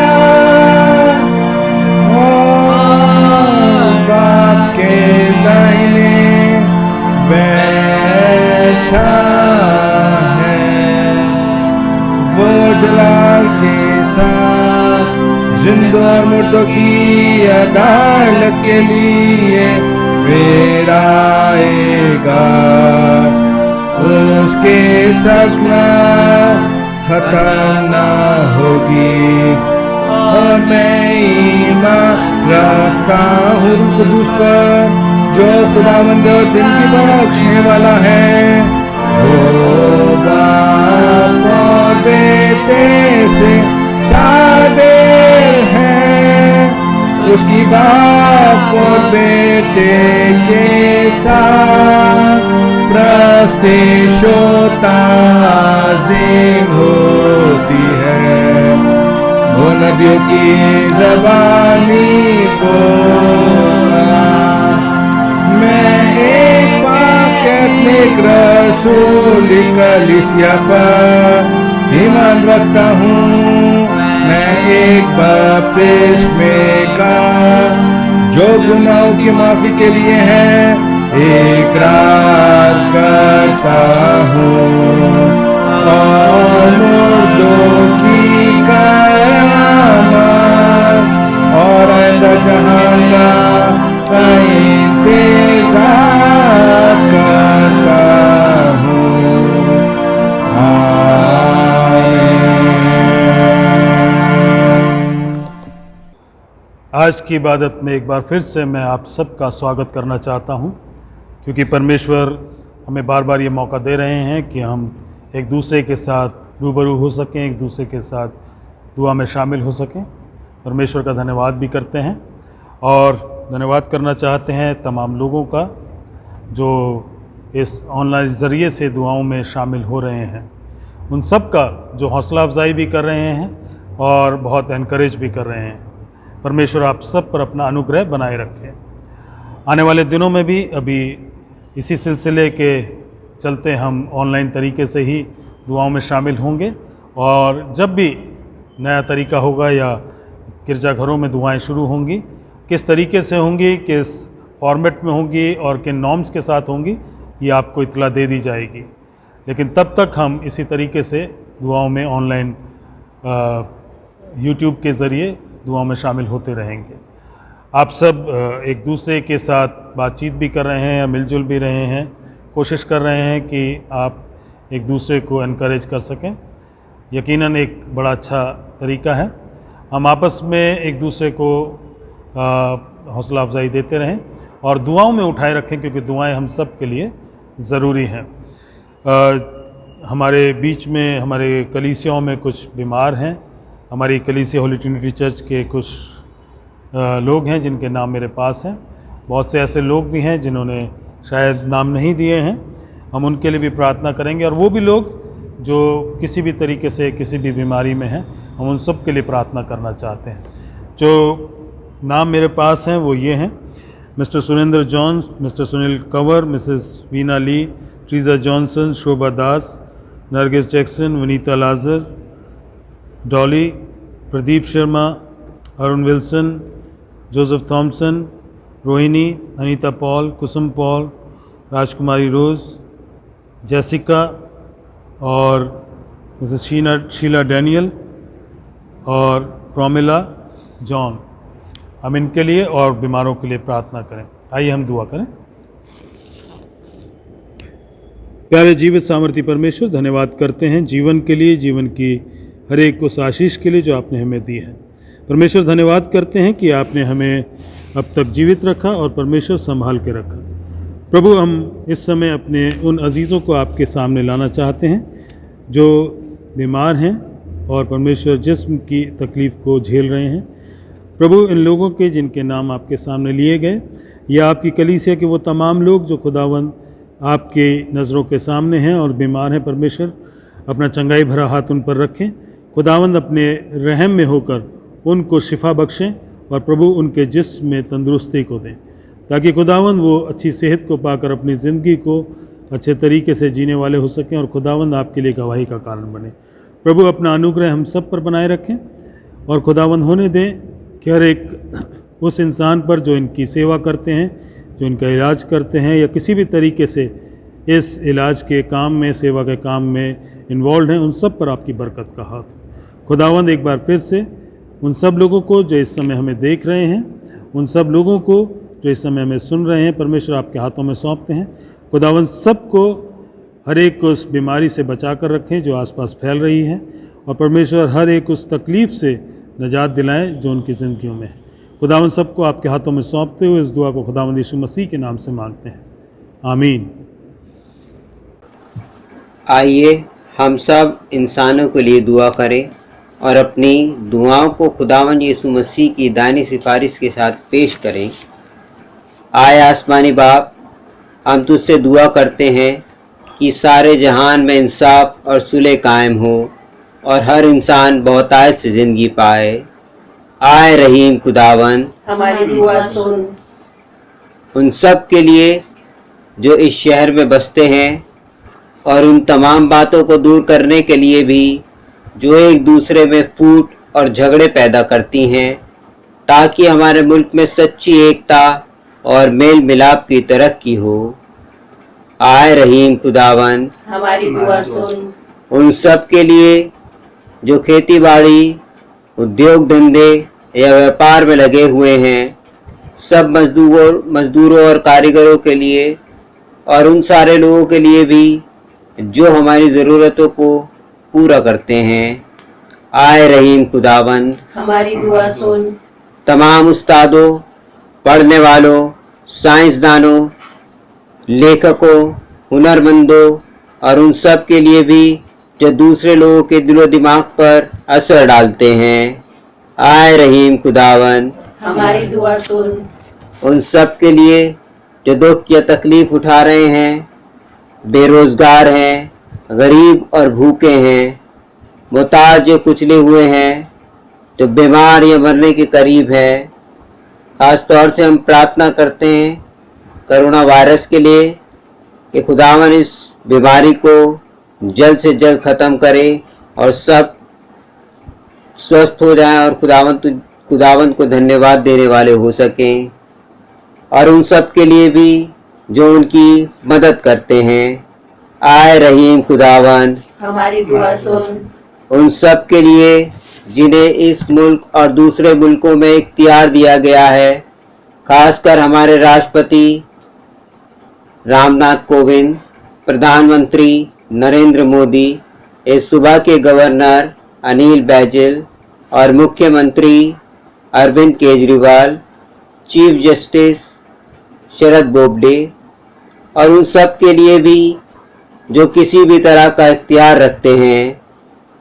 B: और बाप के दाहिने बैठा है। वो जलाल के साथ जिंदों और मुर्दों की अदालत के लिए फिर आएगा। उसके सल्तनत खत्म ना होगी और मैं ईमान रखता हूँ कुदूस पर, जो खुदावंद और दिन की बख्शने वाला है। वो बाप और बेटे से सादिर है, उसकी बाप और बेटे के साथ प्रस्तिश व ताज़ीम होती है। वो नबियों की ज़बानी बोला। मैं एक पाक कैथलिक रसूल कलीसिया पर ईमान रखता हूँ। मैं एक बपतिस्मे का जो गुनाहों की माफी के लिए है इकरार करता हूँ और मुर्दों की क़यामत और आइंदा जहान का इंतज़ार करता हूँ। आमीन।
F: आज की इबादत में एक बार फिर से मैं आप सबका स्वागत करना चाहता हूं, क्योंकि परमेश्वर हमें बार बार ये मौका दे रहे हैं कि हम एक दूसरे के साथ रूबरू हो सकें, एक दूसरे के साथ दुआ में शामिल हो सकें। परमेश्वर का धन्यवाद भी करते हैं और धन्यवाद करना चाहते हैं तमाम लोगों का जो इस ऑनलाइन ज़रिए से दुआओं में शामिल हो रहे हैं। उन सब का जो हौसला अफजाई भी कर रहे हैं और बहुत एनकरेज भी कर रहे हैं। परमेश्वर आप सब पर अपना अनुग्रह बनाए रखें। आने वाले दिनों में भी अभी इसी सिलसिले के चलते हम ऑनलाइन तरीके से ही दुआओं में शामिल होंगे, और जब भी नया तरीका होगा या गिरजाघरों में दुआएं शुरू होंगी, किस तरीके से होंगी, किस फॉर्मेट में होंगी और किन नॉर्म्स के साथ होंगी, ये आपको इत्तला दे दी जाएगी। लेकिन तब तक हम इसी तरीके से दुआओं में ऑनलाइन यूट्यूब के ज़रिए दुआओं में शामिल होते रहेंगे। आप सब एक दूसरे के साथ बातचीत भी कर रहे हैं, मिलजुल भी रहे हैं, कोशिश कर रहे हैं कि आप एक दूसरे को एनकरेज कर सकें। यकीनन एक बड़ा अच्छा तरीका है। हम आपस में एक दूसरे को हौसला अफजाई देते रहें और दुआओं में उठाए रखें, क्योंकि दुआएं हम सब के लिए ज़रूरी हैं। हमारे बीच में, हमारे कलीसियाओं में कुछ बीमार हैं। हमारी कलीसिया होली ट्रिनिटी चर्च के कुछ लोग हैं जिनके नाम मेरे पास हैं। बहुत से ऐसे लोग भी हैं जिन्होंने शायद नाम नहीं दिए हैं। हम उनके लिए भी प्रार्थना करेंगे, और वो भी लोग जो किसी भी तरीके से किसी भी बीमारी में हैं, हम उन सब के लिए प्रार्थना करना चाहते हैं। जो नाम मेरे पास हैं वो ये हैं: Mr Surendra Jones, Mr Sunil Kanwar, Mrs Veena Lee, Teresa Johnson, Shobha Das, Nargis Jackson, Vanita Lazar, Dolly, Pradeep Sharma, Arun Wilson, Joseph Thomson, Rohini, Anita Paul, Kusum Paul, Rajkumari Rose, Jessica और मिसेस शीला डैनियल और प्रोमिला जॉन। हम इनके लिए और बीमारों के लिए प्रार्थना करें। आइए हम दुआ करें। प्यारे जीवित सामर्थी परमेश्वर, धन्यवाद करते हैं जीवन के लिए, जीवन की हर एक उस आशीष के लिए जो आपने हमें दी है। परमेश्वर, धन्यवाद करते हैं कि आपने हमें अब तक जीवित रखा और परमेश्वर संभाल के रखा। प्रभु, हम इस समय अपने उन अजीज़ों को आपके सामने लाना चाहते हैं जो बीमार हैं और परमेश्वर जिस्म की तकलीफ़ को झेल रहे हैं। प्रभु, इन लोगों के जिनके नाम आपके सामने लिए गए, या आपकी कलीसिया के वो तमाम लोग जो खुदावंद आपके नज़रों के सामने हैं और बीमार हैं, परमेश्वर अपना चंगाई भरा हाथ उन पर रखें। खुदावंद अपने रहम में होकर उनको शिफा बख्शें और प्रभु उनके जिस्म में तंदुरुस्ती को दें, ताकि खुदावंद वो अच्छी सेहत को पाकर अपनी ज़िंदगी को अच्छे तरीके से जीने वाले हो सकें और खुदावंद आपके लिए गवाही का कारण बने। प्रभु, अपना अनुग्रह हम सब पर बनाए रखें और खुदावंद होने दें कि हर एक उस इंसान पर जो इनकी सेवा करते हैं, जो इनका इलाज करते हैं या किसी भी तरीके से इस इलाज के काम में, सेवा के काम में इन्वॉल्व हैं, उन सब पर आपकी बरकत का हाथ। खुदावंद एक बार फिर से उन सब लोगों को जो इस समय हमें देख रहे हैं, उन सब लोगों को जो इस समय हमें सुन रहे हैं, परमेश्वर आपके हाथों में सौंपते हैं। खुदावंद सबको हर एक को उस बीमारी से बचा कर रखें जो आसपास फैल रही है, और परमेश्वर हर एक उस तकलीफ़ से निजात दिलाएं जो उनकी ज़िंदगियों में है। खुदावंद सबको आपके हाथों में सौंपते हुए इस दुआ को खुदावंद यीशु मसीह के नाम से मांगते हैं, आमीन।
G: आइए हम सब इंसानों के लिए दुआ करें और अपनी दुआओं को खुदावंद यीशु मसीह की दानी सिफारिश के साथ पेश करें। आए आसमानी बाप, हम तुझसे दुआ करते हैं कि सारे जहान में इंसाफ और सुलह कायम हो और हर इंसान बहुतायत से ज़िंदगी पाए। आए रहीम खुदावंद,
H: हमारी दुआ सुन।
G: उन सब के लिए जो इस शहर में बसते हैं और उन तमाम बातों को दूर करने के लिए भी जो एक दूसरे में फूट और झगड़े पैदा करती हैं, ताकि हमारे मुल्क में सच्ची एकता और मेल मिलाप की तरक्की हो। आए रहीम खुदावंद,
H: हमारी दुआ सुन।
G: उन सब के लिए जो खेती बाड़ी, उद्योग धंधे या व्यापार में लगे हुए हैं, सब मजदूरों और कारीगरों के लिए, और उन सारे लोगों के लिए भी जो हमारी ज़रूरतों को पूरा करते हैं। आए रहीम खुदावंद,
H: हमारी दुआ सुन।
G: तमाम उस्तादों, पढ़ने वालों, साइंसदानों, लेखकों, हुनरमंदों और उन सब के लिए भी जो दूसरे लोगों के दिलो दिमाग पर असर डालते हैं। आए रहीम खुदावन,
H: हमारी दुआ सुन।
G: उन सब के लिए जो दुख या तकलीफ उठा रहे हैं, बेरोजगार हैं, गरीब और भूखे हैं, मुहताज जो कुचले हुए हैं, जो बीमार या मरने के करीब है। खास तौर से हम प्रार्थना करते हैं कोरोना वायरस के लिए कि खुदावन इस बीमारी को जल्द से जल्द ख़त्म करे और सब स्वस्थ हो जाएं और खुदावन को धन्यवाद देने वाले हो सकें। और उन सब के लिए भी जो उनकी मदद करते हैं। आए रहीम खुदावन,
H: हमारी दुआ सुन।
G: उन सब के लिए जिन्हें इस मुल्क और दूसरे मुल्कों में इख्तियार दिया गया है, खासकर हमारे राष्ट्रपति रामनाथ कोविंद, प्रधानमंत्री नरेंद्र मोदी, इस सूबा के गवर्नर अनिल बैजल और मुख्यमंत्री अरविंद केजरीवाल, चीफ जस्टिस शरद बोबडे और उन सब के लिए भी जो किसी भी तरह का इख्तियार रखते हैं।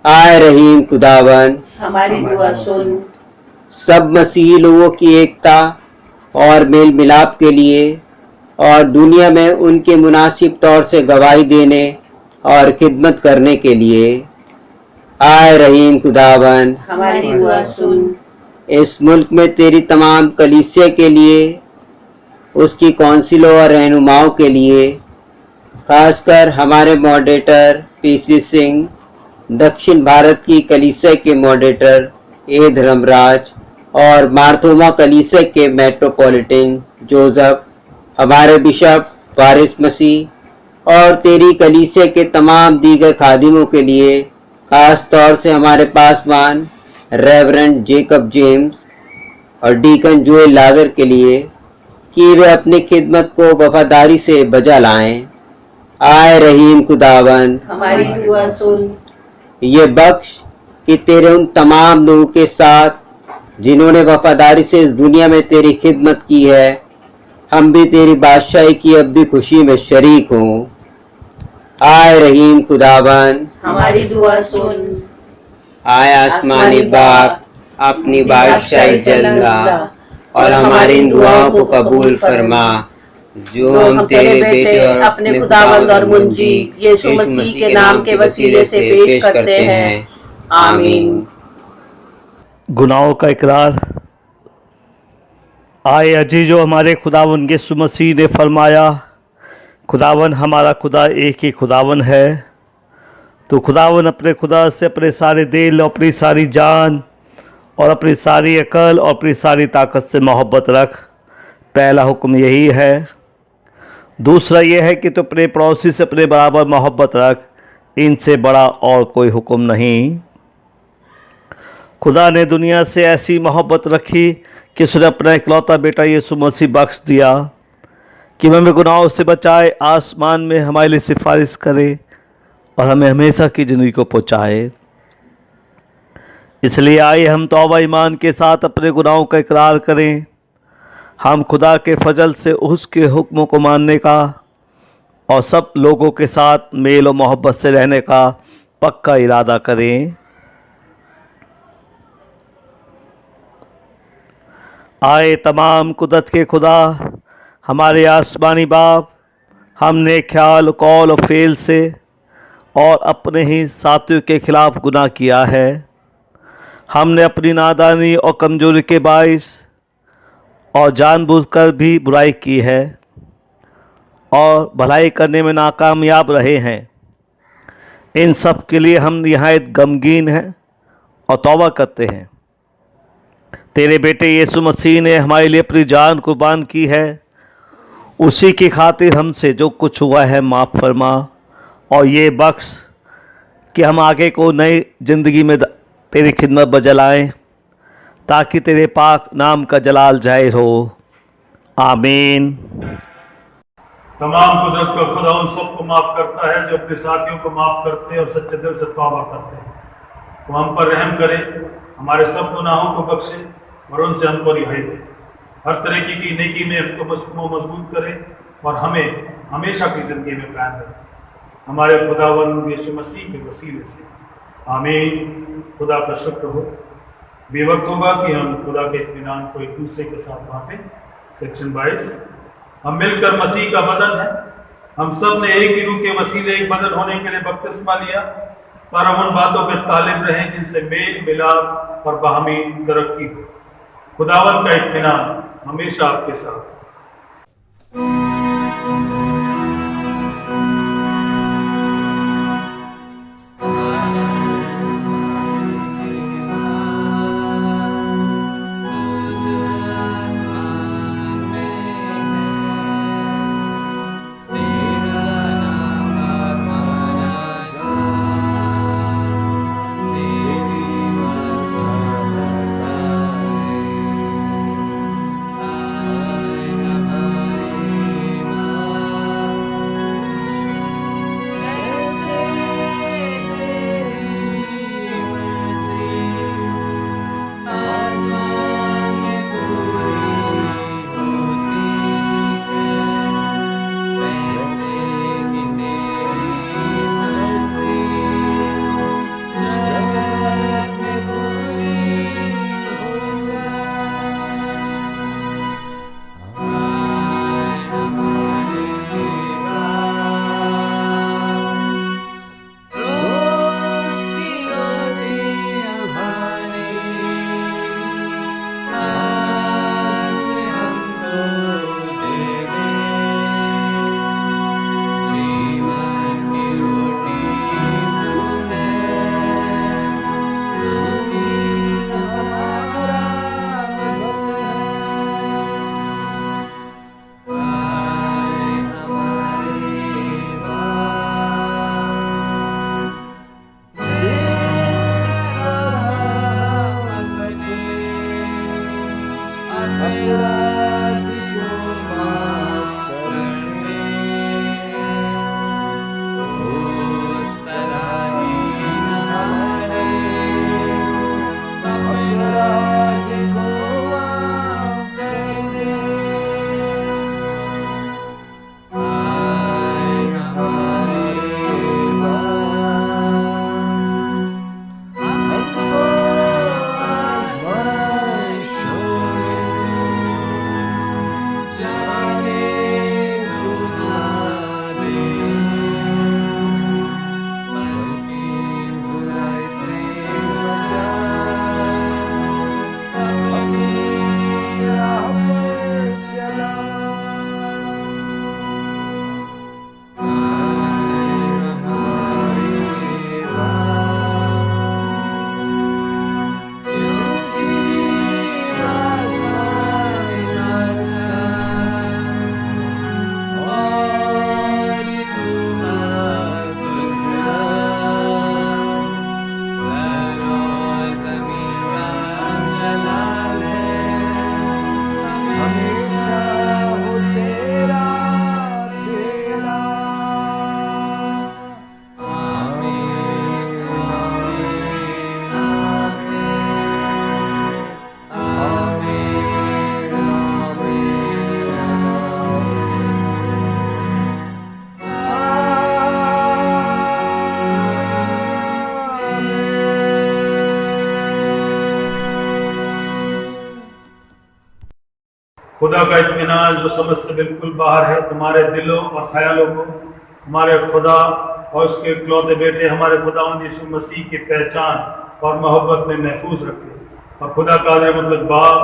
G: आए रहीम खुदावन,
H: हमारी दुआ सुन।
G: सब मसीही लोगों की एकता और मेल मिलाप के लिए और दुनिया में उनके मुनासिब तौर से गवाही देने और खिदमत करने के लिए। आए रहीम खुदावन,
H: हमारी दुआ सुन।
G: इस मुल्क में तेरी तमाम कलीसिया के लिए, उसकी कौंसिलों और रहनुमाओं के लिए, खासकर हमारे मॉडरेटर पीसी सिंह, दक्षिण भारत की कलीसिया के मॉडरेटर ए धर्मराज और मार्थोमा कलीसिया के मेट्रोपॉलिटन जोसेफ, हमारे बिशप वारिस मसीह और तेरी कलीसिया के तमाम दीगर खादिमों के लिए, खास तौर से हमारे पासवान रेवरेंड जेकब जेम्स और डीकन जोएल लागर के लिए कि वे अपनी खिदमत को वफादारी से बजा लाएं। आए रहीम खुदावन,
H: हमारी दुआ सुन।
G: ये बख्श कि तेरे उन तमाम लोगों के साथ जिन्होंने वफादारी से इस दुनिया में तेरी खिदमत की है, हम भी तेरी बादशाही की अब्दी खुशी में शरीक हों। आए रहीम खुदावन,
H: हमारी दुआ सुन।
G: आए आसमानी बाप, अपनी बादशाही जल्ला और हमारी इन दुआओं को कबूल फरमा जो हम तेरे बेटे और
H: अपने खुदावंद और मुंजी यीशु मसीह के नाम के वसीले से पेश करते हैं। आमीन।
I: गुनाहों का इकरार। आए अजीजों, हमारे खुदावन यीशु मसीह ने फरमाया, खुदावन हमारा खुदा एक ही खुदावन है। तो खुदावन अपने खुदा से अपने सारे दिल, अपनी सारी जान और अपनी सारी अकल और अपनी सारी ताकत से मोहब्बत रख। पहला हुक्म यही है। दूसरा यह है कि तो अपने पड़ोसी से अपने बराबर मोहब्बत रख। इनसे बड़ा और कोई हुक्म नहीं। खुदा ने दुनिया से ऐसी मोहब्बत रखी कि उसने अपना इकलौता बेटा यीशु मसीह बख्श दिया कि हमें गुनाहों से बचाए, आसमान में हमारे लिए सिफारिश करे और हमें हमेशा की ज़िंदगी को पहुँचाए। इसलिए आइए हम तौबा ईमान के साथ अपने गुनाहों का इकरार करें। हम खुदा के फजल से उसके हुक्मों को मानने का और सब लोगों के साथ मेल और मोहब्बत से रहने का पक्का इरादा करें। आए तमाम कुदरत के खुदा, हमारे आसमानी बाप, हमने ख्याल, कौल और फेल से और अपने ही साथियों के खिलाफ गुनाह किया है। हमने अपनी नादानी और कमजोरी के बाइस और जानबूझकर भी बुराई की है और भलाई करने में नाकामयाब रहे हैं। इन सब के लिए हम निहायत गमगीन हैं और तौबा करते हैं। तेरे बेटे यीशु मसीह ने हमारे लिए अपनी जान कुर्बान की है। उसी की खातिर हमसे जो कुछ हुआ है माफ़ फरमा और ये बख्श कि हम आगे को नई ज़िंदगी में तेरी खिदमत बजलाएं, ताकि तेरे पाक नाम का जलाल जाहिर हो। आमीन।
A: तमाम कुदरत का खुदा उन सबको माफ़ करता है जो अपने साथियों को माफ़ करते हैं और सच्चे दिल से तौबा करते हैं। वो हम पर रहम करे, हमारे सब गुनाहों को बख्शे और उनसे हमको रिहाई दे। हर तरह की नेकी में हमको मजबूत करे और हमें हमेशा की ज़िंदगी में कायम रखे, हमारे खुदावंद यीशु मसीह के वसीले से, आमीन। खुदा का शुक्र हो। बेवक्त होगा कि हम खुदा के इत्मीनान को एक दूसरे के साथ बांटें। सेक्शन 22, हम मिलकर मसीह का बदन है। हम सब ने एक ही रूह के वसीले एक बदन होने के लिए बपतिस्मा लिया, पर हम उन बातों के तालिब रहें जिनसे मेल मिलाप और बाहमी तरक्की हो। खुदावन का इत्मीनान हमेशा आपके साथ। खुदा का इत्मीनान जो समझ से बिल्कुल बाहर है, तुम्हारे दिलों और ख्यालों को हमारे खुदा और उसके इकलौते बेटे हमारे खुदावंद यीशु मसीह की पहचान और मोहब्बत में महफूज रखे। और खुदा कादिर मतलब बाप,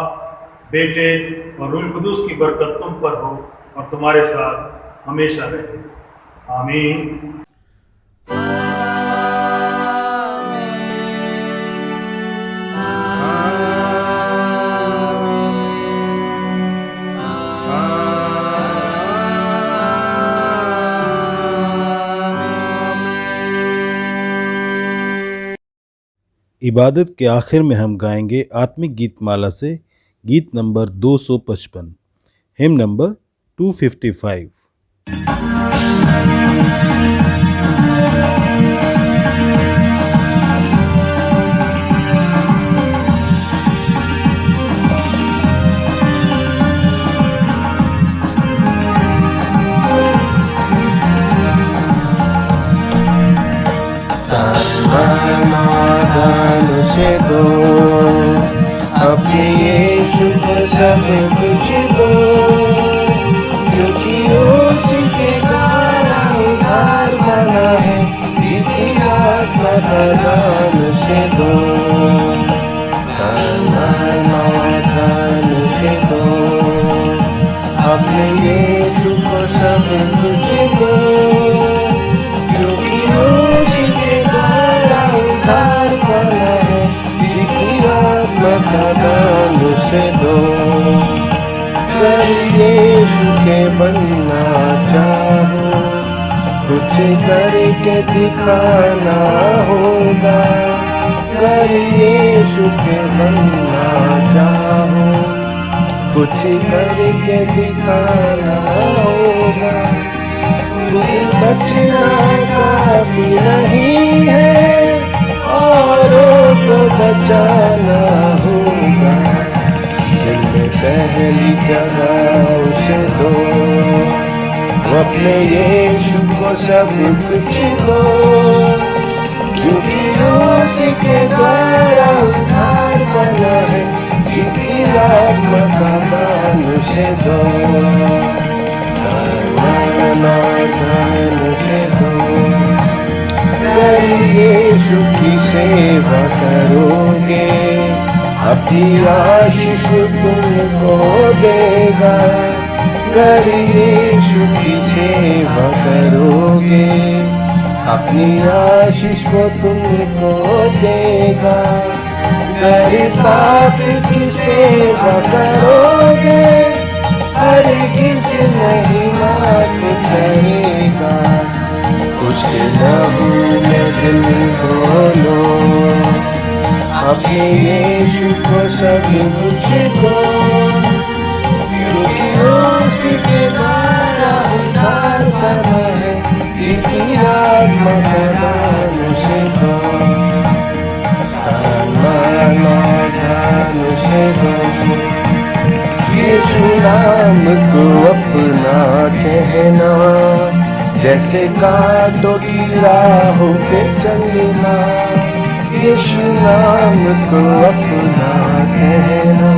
A: बेटे और रूह कुदूस की बरकत तुम पर हो और तुम्हारे साथ हमेशा रहे। आमीन।
F: इबादत के आखिर में हम गाएंगे आत्मिक गीत माला से गीत नंबर 255, हिम नंबर 255।
B: से दो, अपने यीशु को सब कुछ दो, क्योंकि उसी के द्वारा उद्धार बना है, जिसकी आत्मा का दान उसे दो, धन और धन उसे दो, अपने यीशु को सब कुछ दो, क्योंकि उसी के द्वारा उद्धार बना है, जिसकी आत्मा का दान उसे दो। अगर यीशु के बनना चाहो, कुछ करके दिखाना होगा। अगर यीशु के बनना चाहो, कुछ करके दिखाना होगा। बचना काफी नहीं है, औरों को बचाना होगा। दिल में पहली जगह उसे दो, अपने यीशु को सब कुछ दो, क्योंकि उसी के द्वारा उद्धार बना है, जिसकी आत्मा का दान उसे दो, धन और धन उसे दो। अगर यीशु की सेवा करोगे, अपनी आशीष तुमको देगा। अगर यीशु की सेवा करोगे, अपनी आशीष वो तुमको देगा। अगर पाप की सेवा करोगे, हरगिज़ नहीं माफ करेगा। उसके लहू में दिल धो, अपने यीशु को सब कुछ दो, क्योंकि उसी के द्वारा उद्धार बना है, जिसकी आत्मा का दान उसे दो, धन और धन उसे दो। यीशु नाम को अपना कहना, जैसे कांटों की राहों पे चलना। यीशु नाम को अपना कहना,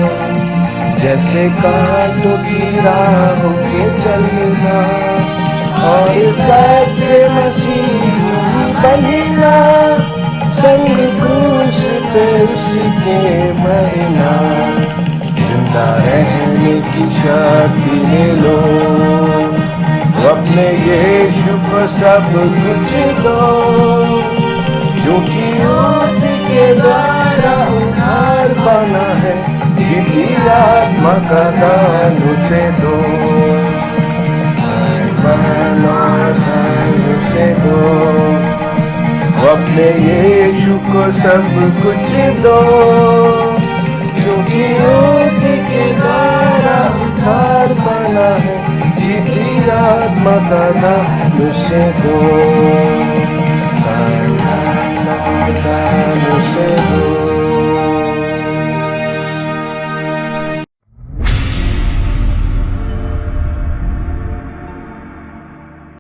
B: जैसे कांटों की राहों पे चलना, और सच्चे मसीह बनना, संग क्रूस पे उसके मरना। जिंदा रहने की शक्ति ले लो, अपने यीशु को सब कुछ दो, क्योंकि उसी के द्वारा उद्धार बना है, जिसकी आत्मा का दान उसे दो, धन और धन उसे दो। अपने यीशु को सब कुछ दो, क्योंकि उसी के द्वारा उद्धार बना है, जिसकी आत्मा का दान उसे दो।